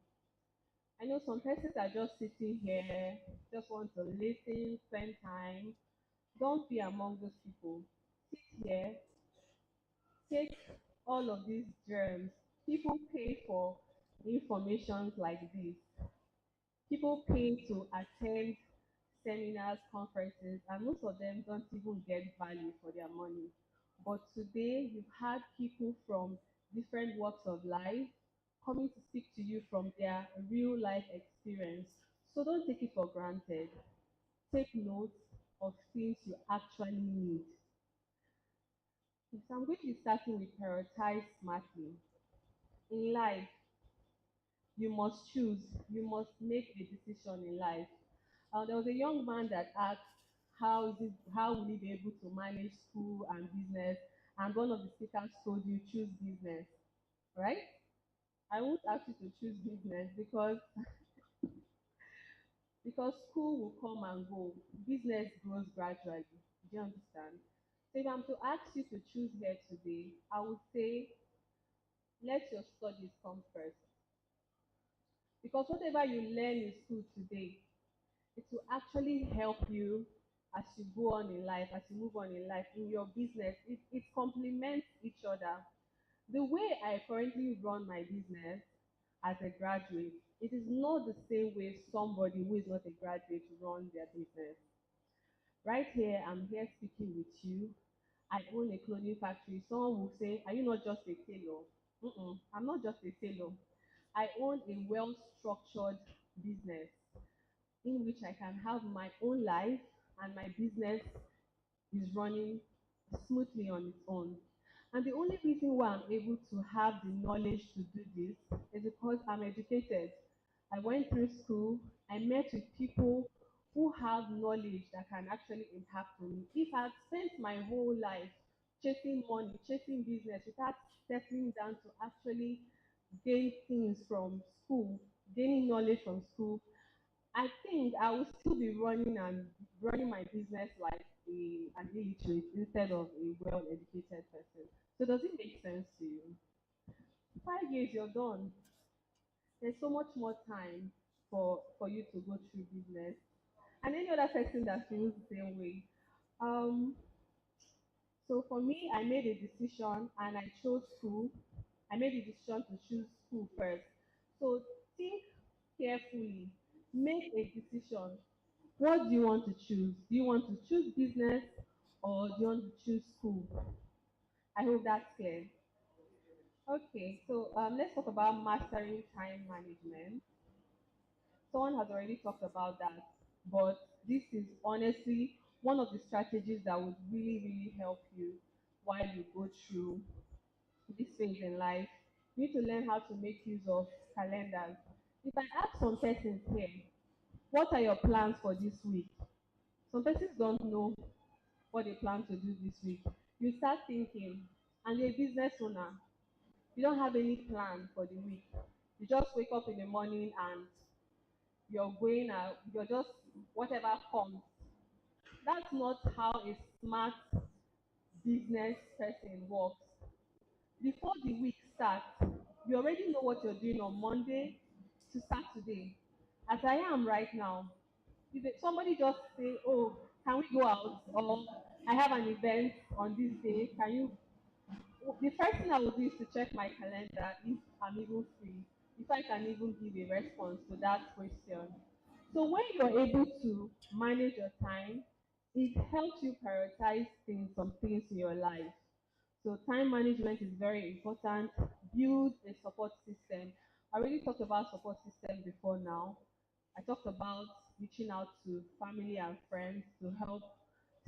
[SPEAKER 6] I know some persons are just sitting here, just want to listen, spend time. Don't be among those people. Sit here, take all of these germs. People pay for information like this. People pay to attend seminars, conferences, and most of them don't even get value for their money. But today, you've had people from different walks of life coming to speak to you from their real life experience. So don't take it for granted. Take notes of things you actually need. So I'm going to be starting with prioritize smartly. In life, you must choose, you must make a decision in life. There was a young man that asked, how will he be able to manage school and business? And one of the speakers told you, choose business, right? I won't ask you to choose business because school will come and go. Business grows gradually. Do you understand? So if I'm to ask you to choose here today, I would say let your studies come first. Because whatever you learn in school today, it will actually help you as you go on in life, as you move on in life, in your business. It complements each other. The way I currently run my business as a graduate, it is not the same way somebody who is not a graduate run their business. Right here, I'm here speaking with you. I own a clothing factory. Someone will say, are you not just a tailor? I'm not just a tailor. I own a well structured business in which I can have my own life and my business is running smoothly on its own. And the only reason why I'm able to have the knowledge to do this is because I'm educated. I went through school, I met with people who have knowledge that can actually impact me. If I had spent my whole life chasing money, chasing business without settling down to actually gain things from school, gaining knowledge from school, I think I will still be running my business like an illiterate instead of a well-educated person. So does it make sense to you? 5 years, you're done. There's so much more time for you to go through business. And any other person that feels the same way. Um, so for me, I made a decision and I chose school. I made a decision to choose school first. So think carefully, make a decision. What do you want to choose? Do you want to choose business or do you want to choose school? I hope that's clear. Okay, so let's talk about mastering time management. Someone has already talked about that, but this is honestly one of the strategies that would really, really help you while you go through this phase in life. You need to learn how to make use of calendars. If I ask some persons here, what are your plans for this week? Some persons don't know what they plan to do this week. You start thinking, and you're a business owner, you don't have any plan for the week. You just wake up in the morning and you're going out, you're just whatever comes. That's not how a smart business person works. Before the week starts, you already know what you're doing on Monday to Saturday. As I am right now, if somebody just say, "Oh, can we go out?" or "I have an event on this day, can you?" The first thing I will do is to check my calendar if I'm even free, if I can even give a response to that question. So when you're able to manage your time, it helps you prioritize some things in your life. So time management is very important. Build a support system. I already talked about support system before now. I talked about reaching out to family and friends to help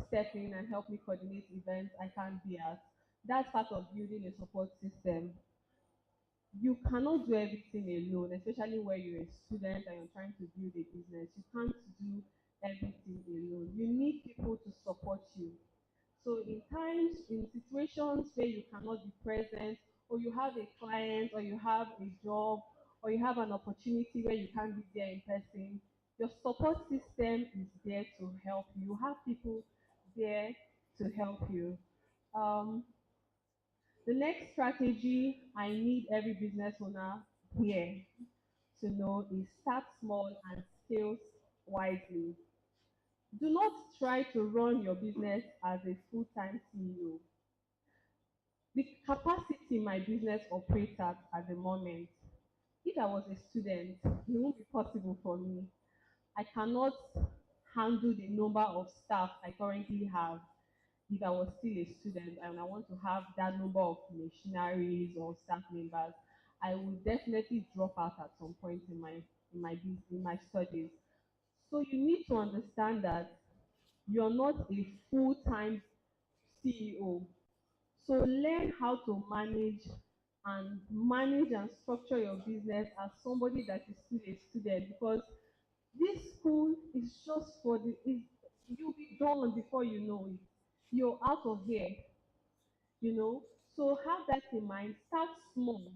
[SPEAKER 6] step in and help me coordinate events I can't be at. That's part of building a support system. You cannot do everything alone, especially when you're a student and you're trying to build a business. You can't do everything alone. You need people to support you. So in times, in situations where you cannot be present, or you have a client, or you have a job, or you have an opportunity where you can't be there in person, your support system is there to help you. You have people there to help you. Um, the next strategy I need every business owner here to know is start small and scale wisely. Do not try to run your business as a full-time CEO. The capacity my business operates at the moment, if I was a student, it won't be possible for me. I cannot handle the number of staff I currently have if I was still a student and I want to have that number of machineries or staff members. I will definitely drop out at some point in my studies. So you need to understand that you're not a full-time CEO. So learn how to manage and structure your business as somebody that is still a student, because this school is just for you'll be done before you know it. You're out of here, you know. So have that in mind. Start small.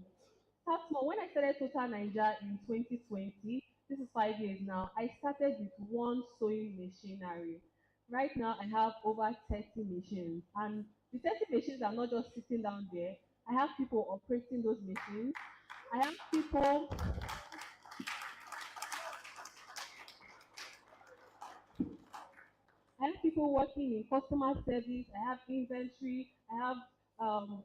[SPEAKER 6] Start small. When I started Total Niger in 2020, this is 5 years now, I started with one sewing machinery. Right now, I have over 30 machines. And the 30 machines are not just sitting down there. I have people operating those machines. I have people I have people working in customer service, I have inventory, I have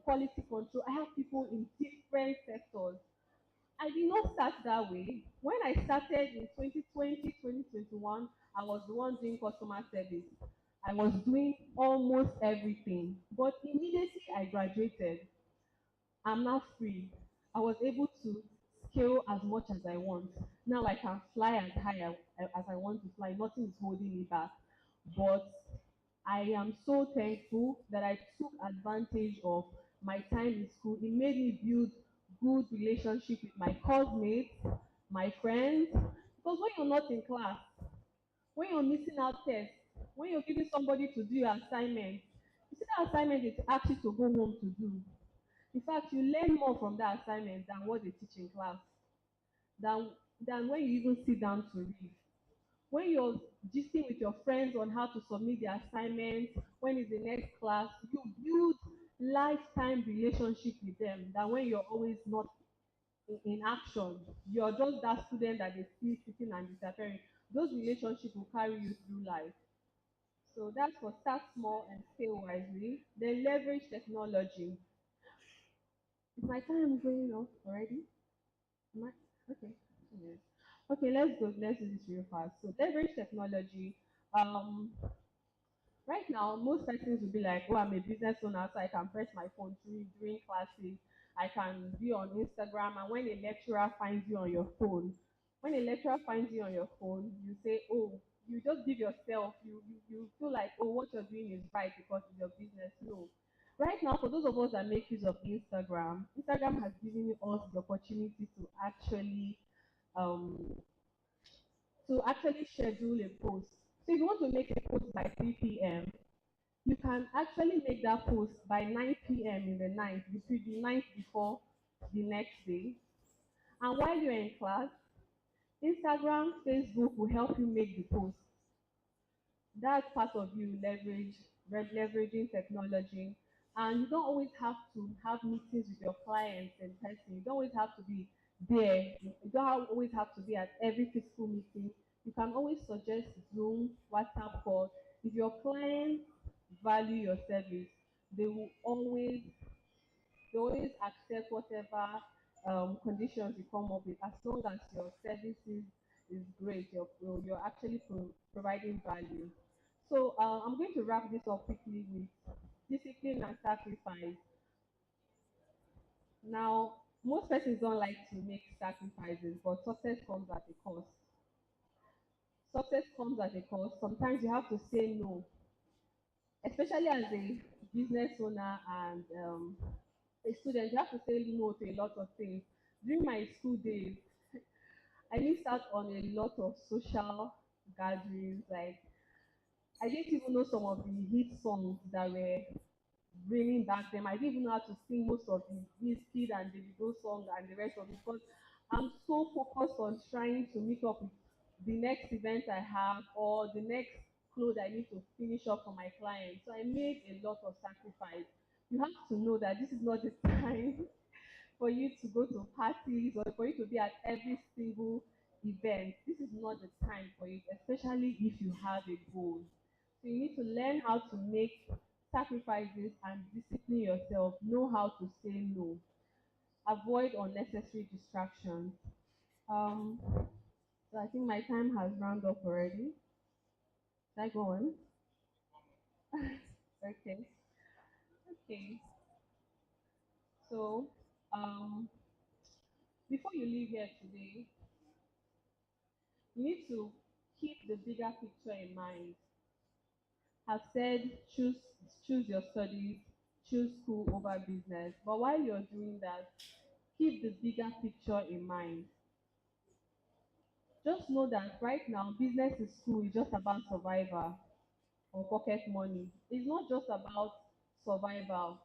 [SPEAKER 6] quality control, I have people in different sectors. I did not start that way. When I started in 2020, 2021, I was the one doing customer service. I was doing almost everything. But immediately I graduated, I'm now free. I was able to scale as much as I want. Now I can fly as high as I want to fly. Nothing is holding me back. But I am so thankful that I took advantage of my time in school. It made me build good relationship with my course mates, my friends. Because when you're not in class, when you're missing out tests, when you're giving somebody to do your assignment, you see that assignment is actually to go home to do. In fact, you learn more from that assignment than what they teach in class, than when you even sit down to read. When you're gisting with your friends on how to submit the assignment, when is the next class, you build lifetime relationship with them than when you're always not in action. You're just that student that they see sitting and disappearing. Those relationships will carry you through life. So that's for start small and scale wisely. Then leverage technology. Is my time going off already? Am I? Okay. Yes. Okay, let's go. Let's do this real fast. So leverage technology. Um, right now, most persons will be like, "Oh, I'm a business owner, so I can press my phone during classes. I can be on Instagram." And when a lecturer finds you on your phone, when a lecturer finds you on your phone, you say, "Oh," you just give yourself. You feel like, "Oh, what you're doing is right because it's your business." No. Right now, for those of us that make use of Instagram, Instagram has given us the opportunity um, to actually schedule a post. So if you want to make a post by p.m., you can actually make that post by 9 p.m. in the night, the night before the next day. And while you're in class, Instagram, Facebook will help you make the post. That's part of you leveraging technology. And you don't always have to have meetings with your clients in person. You don't always have to be there. You don't always have to be at every physical meeting. You can always suggest Zoom, WhatsApp call. If your clients value your service, they will always they always accept whatever conditions you come up with, as long as your services is great, you're actually providing value. So I'm going to wrap this up quickly with discipline and sacrifice. Now, most persons don't like to make sacrifices, but success comes at a cost. Success comes at a cost. Sometimes you have to say no, especially as a business owner and a student. You have to say no to a lot of things. During my school days, I missed out on a lot of social gatherings. Like, I didn't even know some of the hit songs that were bringing back them. I didn't even know how to sing most of the Wizkid and Davido song and the rest of it, because I'm so focused on trying to meet up with the next event I have or the next clothes I need to finish up for my clients. So I made a lot of sacrifice. You have to know that this is not the time for you to go to parties or for you to be at every single event. This is not the time for it, especially if you have a goal. So you need to learn how to make sacrifices and discipline yourself. Know how to say no. Avoid unnecessary distractions. Um, so I think my time has rounded up already. Should I go on? Okay. Okay. So before you leave here today, you need to keep the bigger picture in mind. Have said choose your studies, choose school over business. But while you're doing that, keep the bigger picture in mind. Just know that right now, business is school is just about survival or pocket money. It's not just about survival.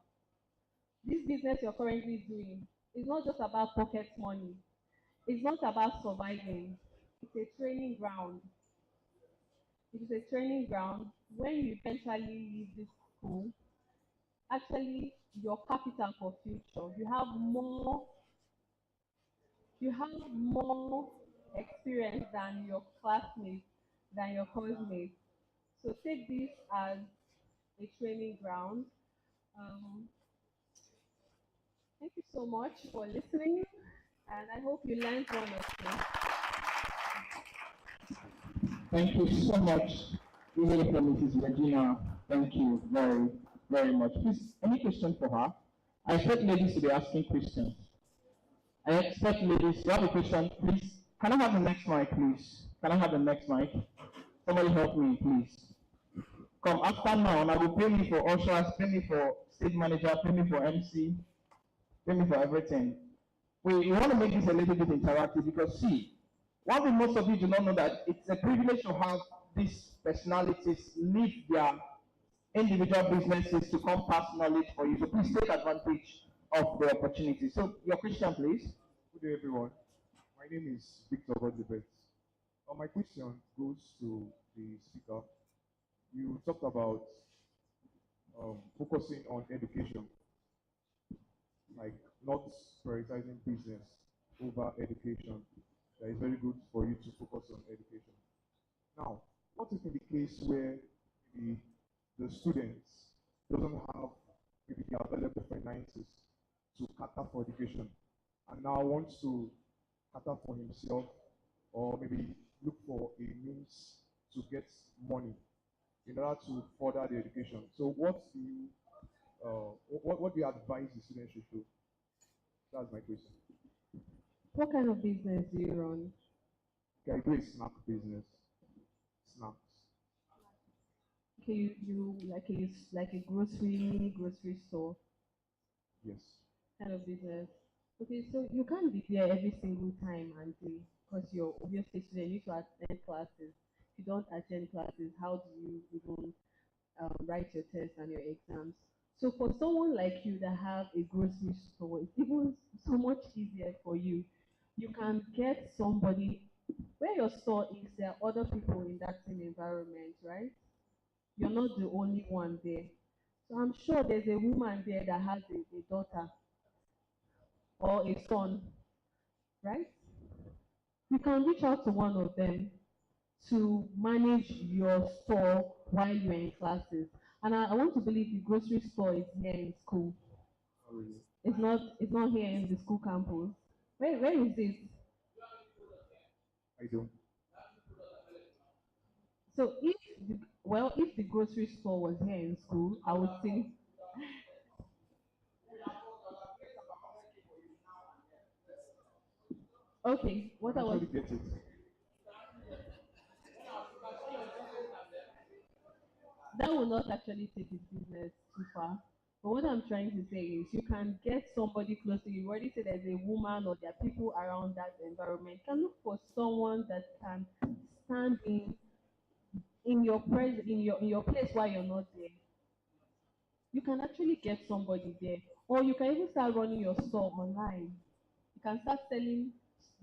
[SPEAKER 6] This business you're currently doing is not just about pocket money. It's not about surviving. It's a training ground. It is a training ground. When you eventually leave this school, actually your capital for future. You have more experience than your classmates, than your course mates. So take this as a training ground. Um, Thank you so much for listening, and I hope you learned one or two.
[SPEAKER 2] Thank you so much, really, for Mrs. Regina. Thank you very, very much. Please, any question for her? I expect ladies to be asking questions. I expect ladies to have a question, please. Can I have the next mic, please? Can I have the next mic? Somebody help me, please. Come after now, and I will pay me for ushers, pay me for stage manager, pay me for MC, pay me for everything. We want to make this a little bit interactive because, see, one thing most of you do not know that it's a privilege to have these personalities leave their individual businesses to come pass knowledge for you. So please take advantage of the opportunity. So your question, please.
[SPEAKER 9] Good day, everyone. My name is Victor Godlibet. My question goes to the speaker. You talked about focusing on education, like not prioritizing business over education. That is very good for you to focus on education. Now, what if in the case where the students doesn't have maybe the available finances to cater for education and now wants to cater for himself or maybe look for a means to get money in order to further the education? So what do you advise the students should do? That's my question.
[SPEAKER 6] What kind of business do you run?
[SPEAKER 9] Okay, I do a snack business. Snacks.
[SPEAKER 6] Okay, you like a mini grocery store
[SPEAKER 9] Yes.
[SPEAKER 6] kind of business. Okay, so you can't be there every single time and day because you're obviously student. You need to attend classes. If you don't attend classes, how do you even write your tests and your exams. So for someone like you that have a grocery store, it's even so much easier for you. You can get somebody where your store is, there are other people in that same environment, right? You're not the only one there. So I'm sure there's a woman there that has a daughter or a son, right? You can reach out to one of them to manage your store while you're in classes. And I want to believe the grocery store is here in school.
[SPEAKER 9] Not really.
[SPEAKER 6] It's not here in the school campus. Where is it?
[SPEAKER 9] I don't.
[SPEAKER 6] So if the grocery store was here in school, I would say okay, what
[SPEAKER 9] I
[SPEAKER 6] I was
[SPEAKER 9] actually get it.
[SPEAKER 6] that will not actually take his business too far. But what I'm trying to say is you can get somebody close to you. You already said there's a woman or there are people around that environment. You can look for someone that can stand in your in your place while you're not there. You can actually get somebody there. Or you can even start running your store online. You can start selling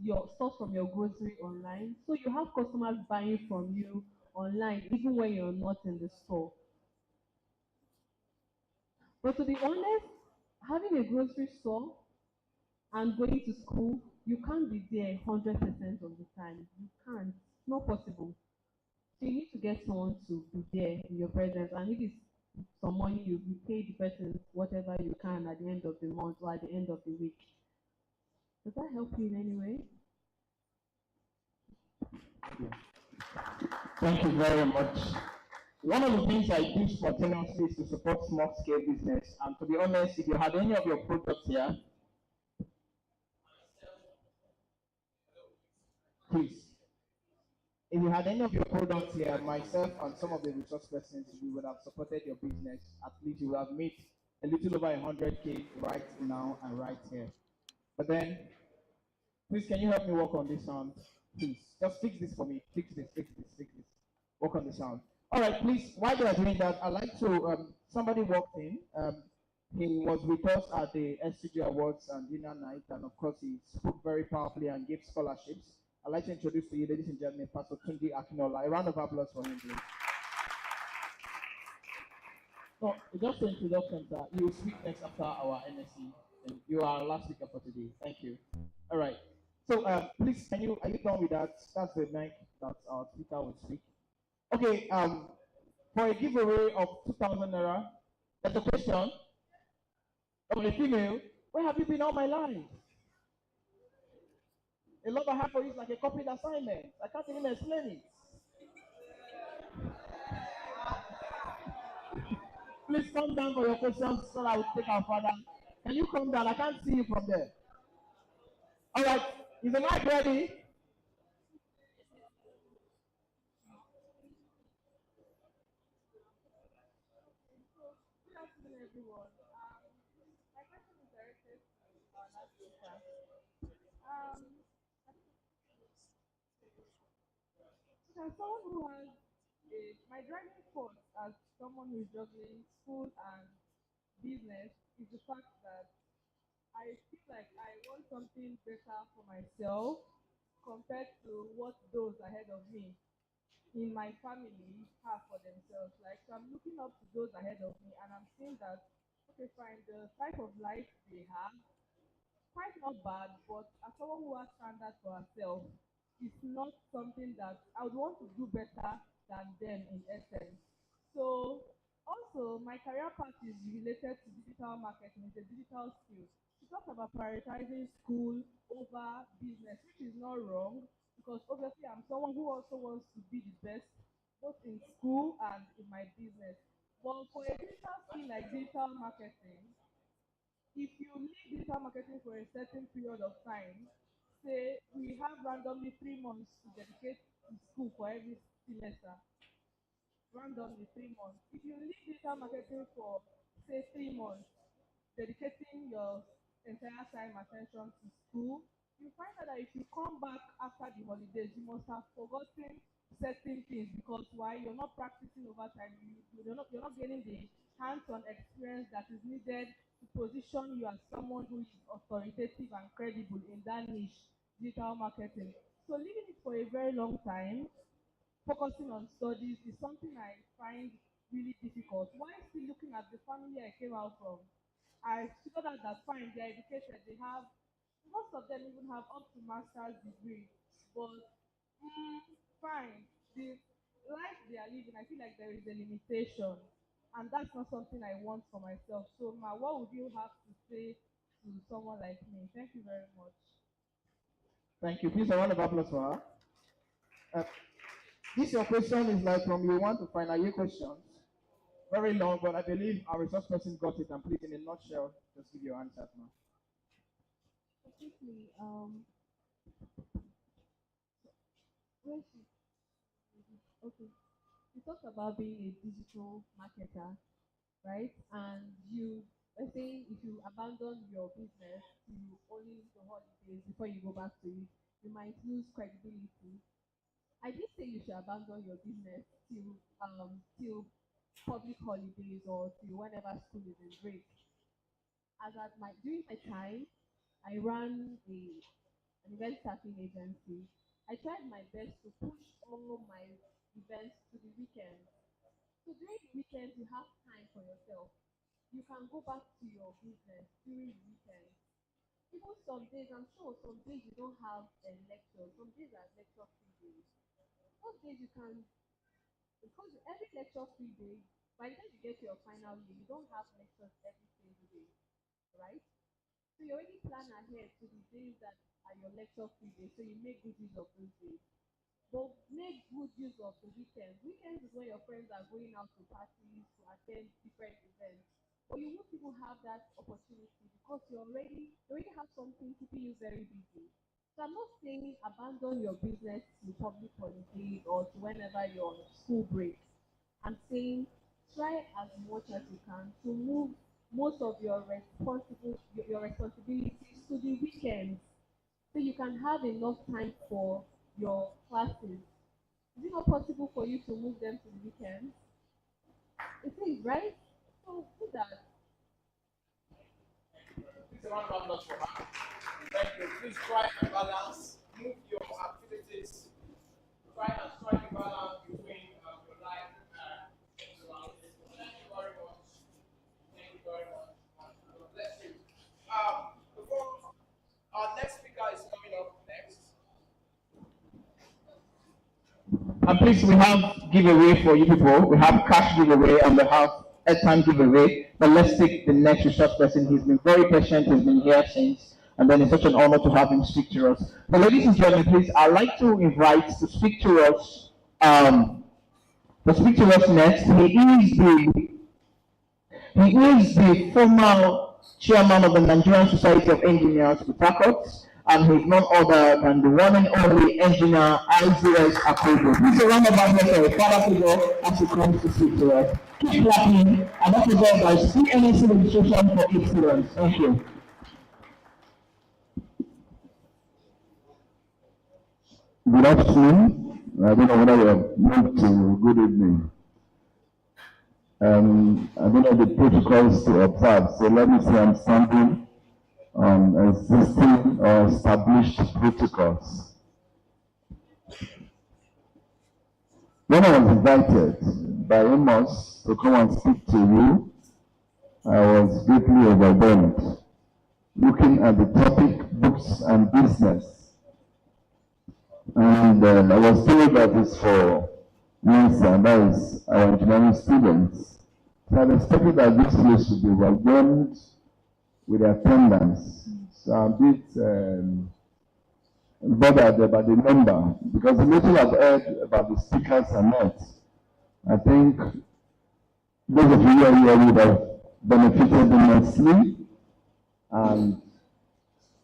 [SPEAKER 6] your stuff from your grocery online. So you have customers buying from you online even when you're not in the store. But to be honest, having a grocery store and going to school, you can't be there 100% of the time. You can't. It's not possible. So you need to get someone to be there in your presence. And if it's some money, you pay the person whatever you can at the end of the month or at the end of the week. Does that help you in any way?
[SPEAKER 2] Thank you very much. One of the things I do spontaneously is to support small scale business. And to be honest, if you had any of your products here, please. If you had any of your products here, myself and some of the resource persons, we would have supported your business. At least you would have made a little over 100K right now and right here. But then, please, can you help me work on this sound? Please, just fix this for me. Fix this, fix this, fix this. Work on the sound. All right, please, while they are doing that, I'd like to, somebody walked in. He was with us at the SCG Awards and dinner night, and of course, he spoke very powerfully and gave scholarships. I'd like to introduce to you, ladies and gentlemen, Pastor Tunde Akinola. A round of applause for him, please. So, just an introduction, sir. You will speak next after our NSC, and you are our last speaker for today. Thank you. All right. So, please, are you done with that? That's the mic that our speaker will speak. Okay. For a giveaway of 2,000 naira, there's a question from a female. Where have you been all my life? A love I have for you is like a copied assignment. I can't even explain it. Please come down for your questions so that I will take our father. Can you come down? I can't see you from there. All right. Is the mic ready?
[SPEAKER 6] Good afternoon, everyone. My question is directed to our last speaker. As someone who has my driving force as someone who is juggling school and business is the fact that I feel like I want something better for myself compared to what those ahead of me in my family have for themselves. Like, so I'm looking up to those ahead of me and I'm seeing that, okay, fine, the type of life they have, quite not bad, but as someone who has standards for herself, it's not something that I would want to do better than them in essence. So also my career path is related to digital marketing, it's a digital skill. She talks about prioritizing school over business, which is not wrong because obviously I'm someone who also wants to be the best both in school and in my business. But for a digital skill like digital marketing, if you leave digital marketing for a certain period of time, say we have randomly 3 months to dedicate to school for every semester, randomly 3 months. If you leave digital marketing for say 3 months, dedicating your entire time attention to school, you find out that if you come back after the holidays, you must have forgotten certain things because why you're not practicing over time, you're not getting the hands-on experience that is needed to position you as someone who is authoritative and credible in that niche, digital marketing. So leaving it for a very long time, focusing on studies is something I find really difficult. While still looking at the family I came out from, I figured out that fine, they're educated, they have, most of them even have up to master's degree, but fine, the life they are living, I feel like there is a limitation, and that's not something I want for myself. So, Ma, what would you have to say to someone like me? Thank you very much.
[SPEAKER 2] Thank you. Please, a round of applause for her. This your question is like from you want to final year questions. Very long, but I believe our resource person got it. And please, in a nutshell, just give your answers now.
[SPEAKER 6] Quickly, okay, you talked about being a digital marketer, right? And you, let's say, if you abandon your business to only the holidays before you go back to it, you might lose credibility. I did say you should abandon your business till public holidays or till whenever school is in break. As at my during my time, I ran an event staffing agency. I tried my best to push all my events to the weekends. So during the weekends, you have time for yourself. You can go back to your business during the weekends. Even some days, I'm sure some days you don't have a lecture. Some days are lecture free days. Those days you can, because every lecture free day, by the time you get to your final year, you don't have lectures every single day, right? So you already plan ahead to the days that are your lecture free days, so you make good use of those days. But make good use of the weekends. Weekends is when your friends are going out to parties, to attend different events. But you won't even have that opportunity because you already have something keeping you very busy. So I'm not saying abandon your business to public holidays or to whenever you're on school break. I'm saying try as much as you can to move most of your responsibilities to the weekends so you can have enough time for your classes. Is it not possible for you to move them to the weekends? It is, right? So do that.
[SPEAKER 2] Please, a round of applause for her. Thank you. Please try and balance. Move your activities. Try and strike a balance between your life and surroundings. Thank you very much. Thank you very much. God bless you. Before our next speaker is coming up next. And please, we have giveaway for you people. We have cash giveaway and we have airtime giveaway. But let's take the next resource person. He's been very patient. He's been here since. And then it's such an honor to have him speak to us. So ladies and gentlemen, please, I'd like to invite to speak to us, next. He is the former chairman of the Nigerian Society of Engineers, Port, and he's none other than the one and only engineer IZS Akobo. Please a round of applause for a father figure as he comes to speak to us. Keep clapping, and that is all by CNSC registration for 8 students. Thank you.
[SPEAKER 10] Good afternoon. I don't know whether we have moved to good evening. I don't know the protocols to observe, so let me say I'm standing on existing or established protocols. When I was invited by Amos to come and speak to you, I was greatly overwhelmed, looking at the topic, books and business. And I was told that it's for NISA, and that is our engineering students. So I expected that this place would be overwhelmed with attendance. So I'm a bit bothered about the number, because the little I've heard about the speakers are not. I think those of you here would have benefited immensely, and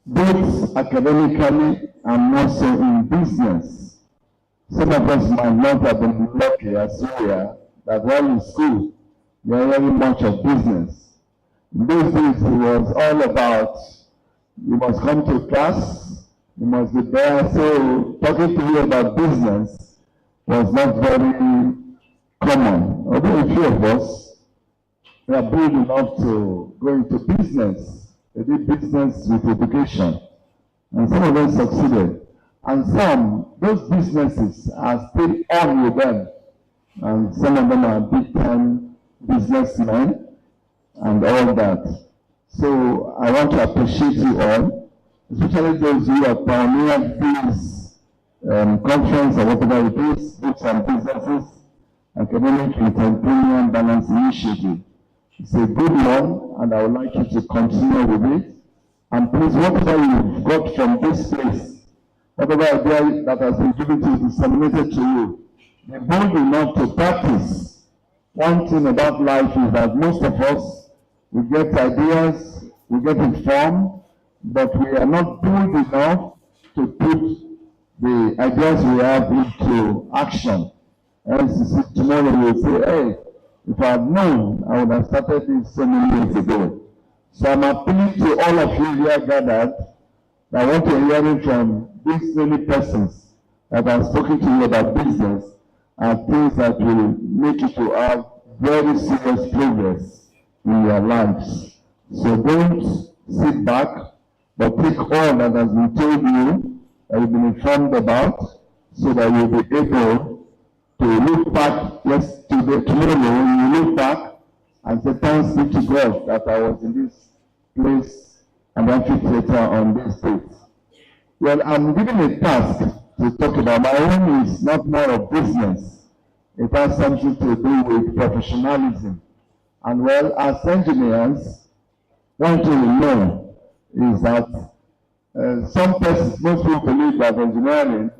[SPEAKER 10] both academically and more so in business. Some of us might not have been lucky as we are, that while in school, we are very much of business. In those days, it was all about, you must come to class, you must be there. So talking to you about business was not very common. Although a few of us were bold enough to go into business. They did business with education. And some of them succeeded. And some, those businesses are still on with them. And some of them are big-time businessmen and all that. So I want to appreciate you all, especially those who have pioneered this conference or whatever it is, books and businesses, academic entrepreneurial balance initiative. It's a good one, and I would like you to continue with it. And please, whatever you've got from this place, whatever idea that has been given to you, disseminated to you, be bold enough to practice. One thing about life is that most of us, we get ideas, we get informed, but we are not bold enough to put the ideas we have into action. Else, tomorrow we will say, hey, if I had known, I would have started this so many years ago. So I'm appealing to all of you here gathered that want to hear from these many persons that have spoken to you about business and things that will make you to have very serious progress in your lives. So don't sit back, but take all that has been told you, that you've been informed about, so that you'll be able to look back, yes, tomorrow you look back and say, thanks be to God that I was in this place and amphitheater on this date. Well, I'm given a task to talk about. My own is not more of business. It has something to do with professionalism. And well, as engineers, one thing we know is that some persons, most people believe that engineering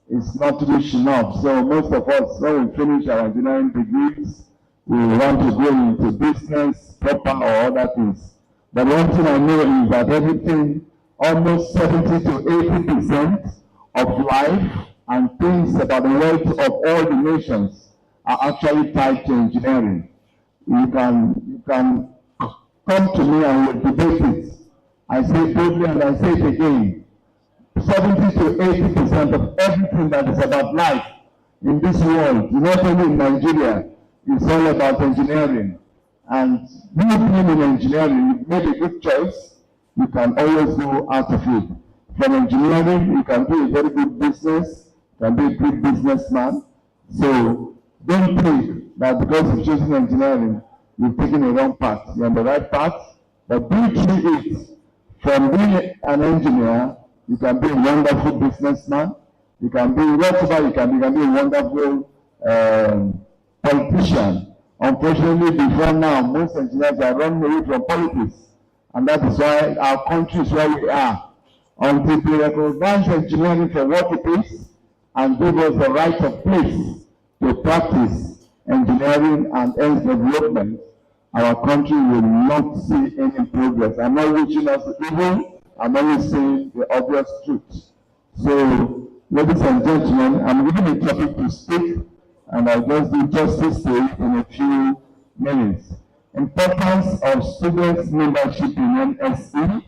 [SPEAKER 10] is not rich enough. So most of us, when we finish our engineering degrees, we want to go into business, proper or other things. But one thing I know is that everything, almost 70 to 80% of life and things about the wealth of all the nations are actually tied to engineering. You can come to me and we'll debate it. I say it boldly and I say it again. 70 to 80% of everything that is about life in this world, not only in Nigeria, is all about engineering. And you being in engineering, you've made a good choice. You can always go out of it. From engineering, you can do a very good business, you can be a good businessman. So don't think that because you've chosen engineering, you've taken a wrong path. You're on the right path, but do through it. From being an engineer, you can be a wonderful businessman. You can be whatever you can be a wonderful politician. Unfortunately, before now, most engineers are running away from politics. And that is why our country is where we are. Until they recognize engineering for what it is and give us the right of place to practice engineering and ends development, our country will not see any progress. I'm not wishing us evil, I'm only saying the obvious truth. So, ladies and gentlemen, I'm giving a topic to speak, and I'll just do justice to it in a few minutes. Importance of students' membership in NSE,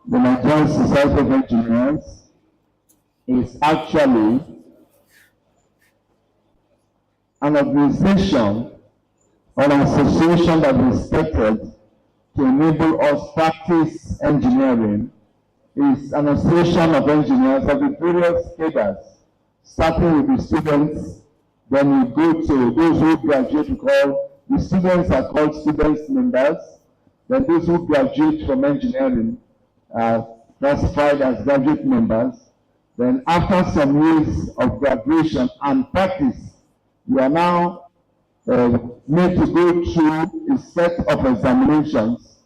[SPEAKER 10] the Nigerian Society of Engineers, is actually an organization or an association that is expected to enable us practice engineering. Is an association of engineers of the various cadres, starting with the students, then we go to those who graduate. We call the students are called students members. Then those who graduate from engineering are classified as graduate members. Then after some years of graduation and practice, we are now made to go through a set of examinations,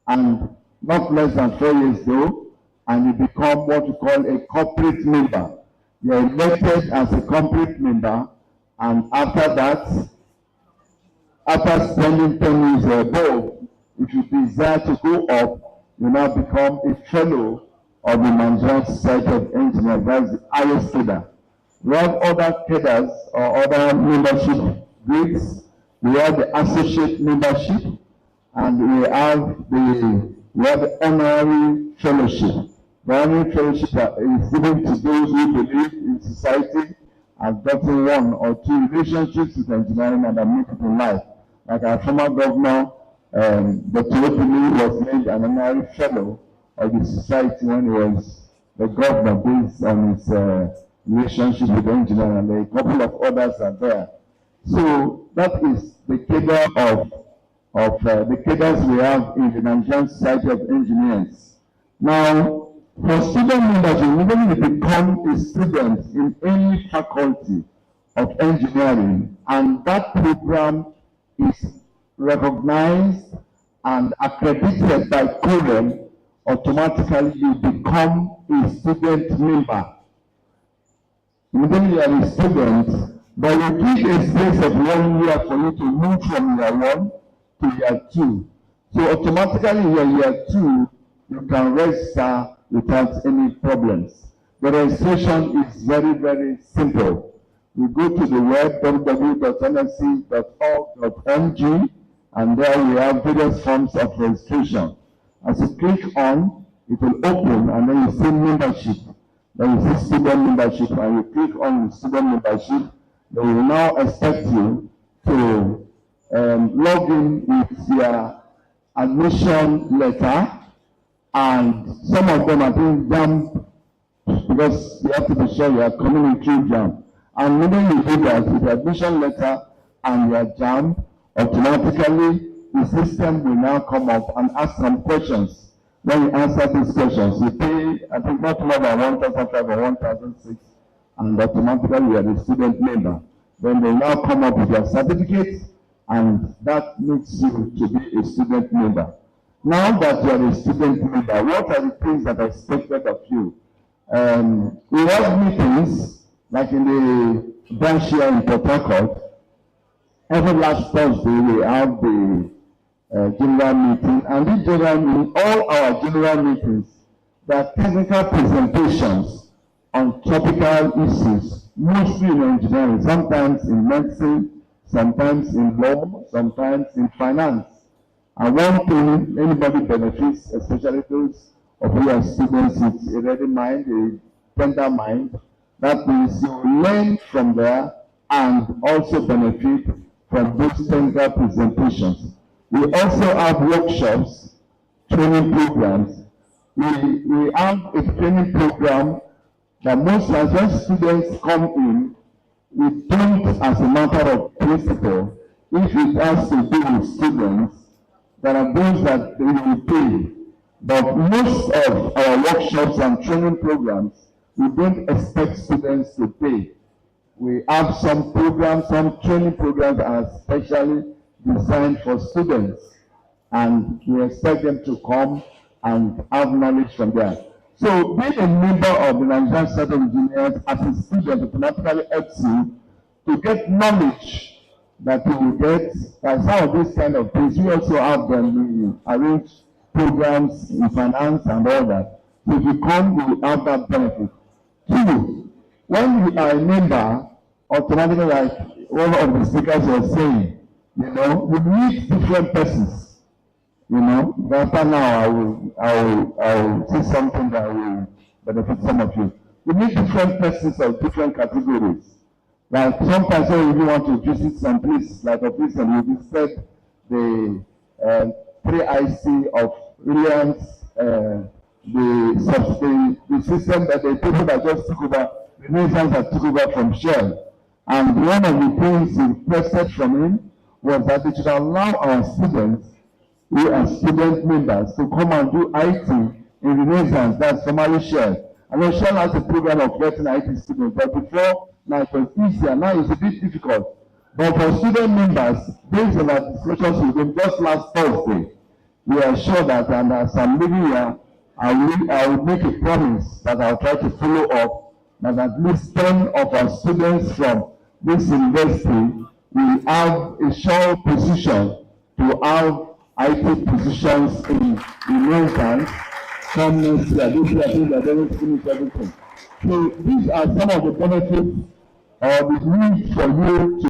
[SPEAKER 10] and not less than 4 years though, and you become what we call a corporate member. You are elected as a corporate member, and after that, after spending 10 years or above, if you desire to go up, you now become a fellow of the Nigerian Society of Engineers. That's the highest cadre. We have other cadres or other membership grades. We have the associate membership, and we have the honorary fellowship. The honorary fellowship is given to those who believe in society I've gotten 1 or 2 relationships with engineering and I make it in life. Like our former governor, Dr. Opili was made an honorary fellow of the society when he was the governor based on his relationship with engineering, and a couple of others are there. So that is the cadre of the cadres we have in the Nigerian Society of Engineers. Now, for student membership, even if you become a student in any faculty of engineering, and that program is recognized and accredited by COREM, automatically you become a student member. Immediately you are a student, but you give a space of 1 year for you to move from year 1 to year 2. So automatically in your year 2, you can register without any problems. The registration is very, very simple. You go to the web www.nsc.org.ng, and there we have various forms of registration. As you click on, it will open, and then you see membership. Then you see student membership, and you click on student membership. They will now expect you to log in with your admission letter, and some of them are doing JAMB because you have to be sure you are coming through JAMB. And when you do that with your admission letter and your JAMB, automatically the system will now come up and ask some questions. When you answer these questions, you pay, I think, not more than 1,500 or 1,600, and automatically you are a student member. Then they now come up with your certificate, and that makes you to be a student member. Now that you are a student member, what are the things that are expected of you? We have meetings, like in the branch here in Port Harcourt. Every last Thursday we have the general meeting, and this general meeting, all our general meetings, there are technical presentations on topical issues, mostly in engineering, sometimes in medicine, sometimes in law, sometimes in finance. And one thing anybody benefits, especially those of you as students with a ready mind, a tender mind, that means you learn from there and also benefit from those technical presentations. We also have workshops, training programs. We have a training program that most times when students come in, we don't, as a matter of principle, if it has to do with students, there are those that they will pay. But most of our workshops and training programs, we don't expect students to pay. We have some programs, some training programs are specially designed for students, and we expect them to come and have knowledge from there. So being a member of the Nigerian Society of Engineers as a student automatically helps you to get knowledge that you will get. Some of these kind of things, we also have them, we arrange programs in finance and all that. So if you come, you will have that benefit. 2, when you are a member, automatically, like one of the speakers was saying, you know, you meet different persons. You know, after now I will say something that will benefit some of you. You meet different persons of different categories. Like sometimes when you want to visit some place, like a place and you visit the 3IC of Reliance, the system that the people that just took over, the nations that took over from Shell. And one of the things he requested from him was that they should allow our students who are student members to come and do IT in Renaissance, that's formerly Shell. And then Shell has a program of getting IT students, but before now it was easier, now it's a bit difficult. But for student members, based on our discussions with them just last Thursday, we are sure that, and as I'm leaving here, I will make a promise that I'll try to follow up, that at least 10 of our students from this university will have a sure position to have IT positions in Renaissance from next year. This year, I think they are going to finish everything. So these are some of the benefits or the need for you to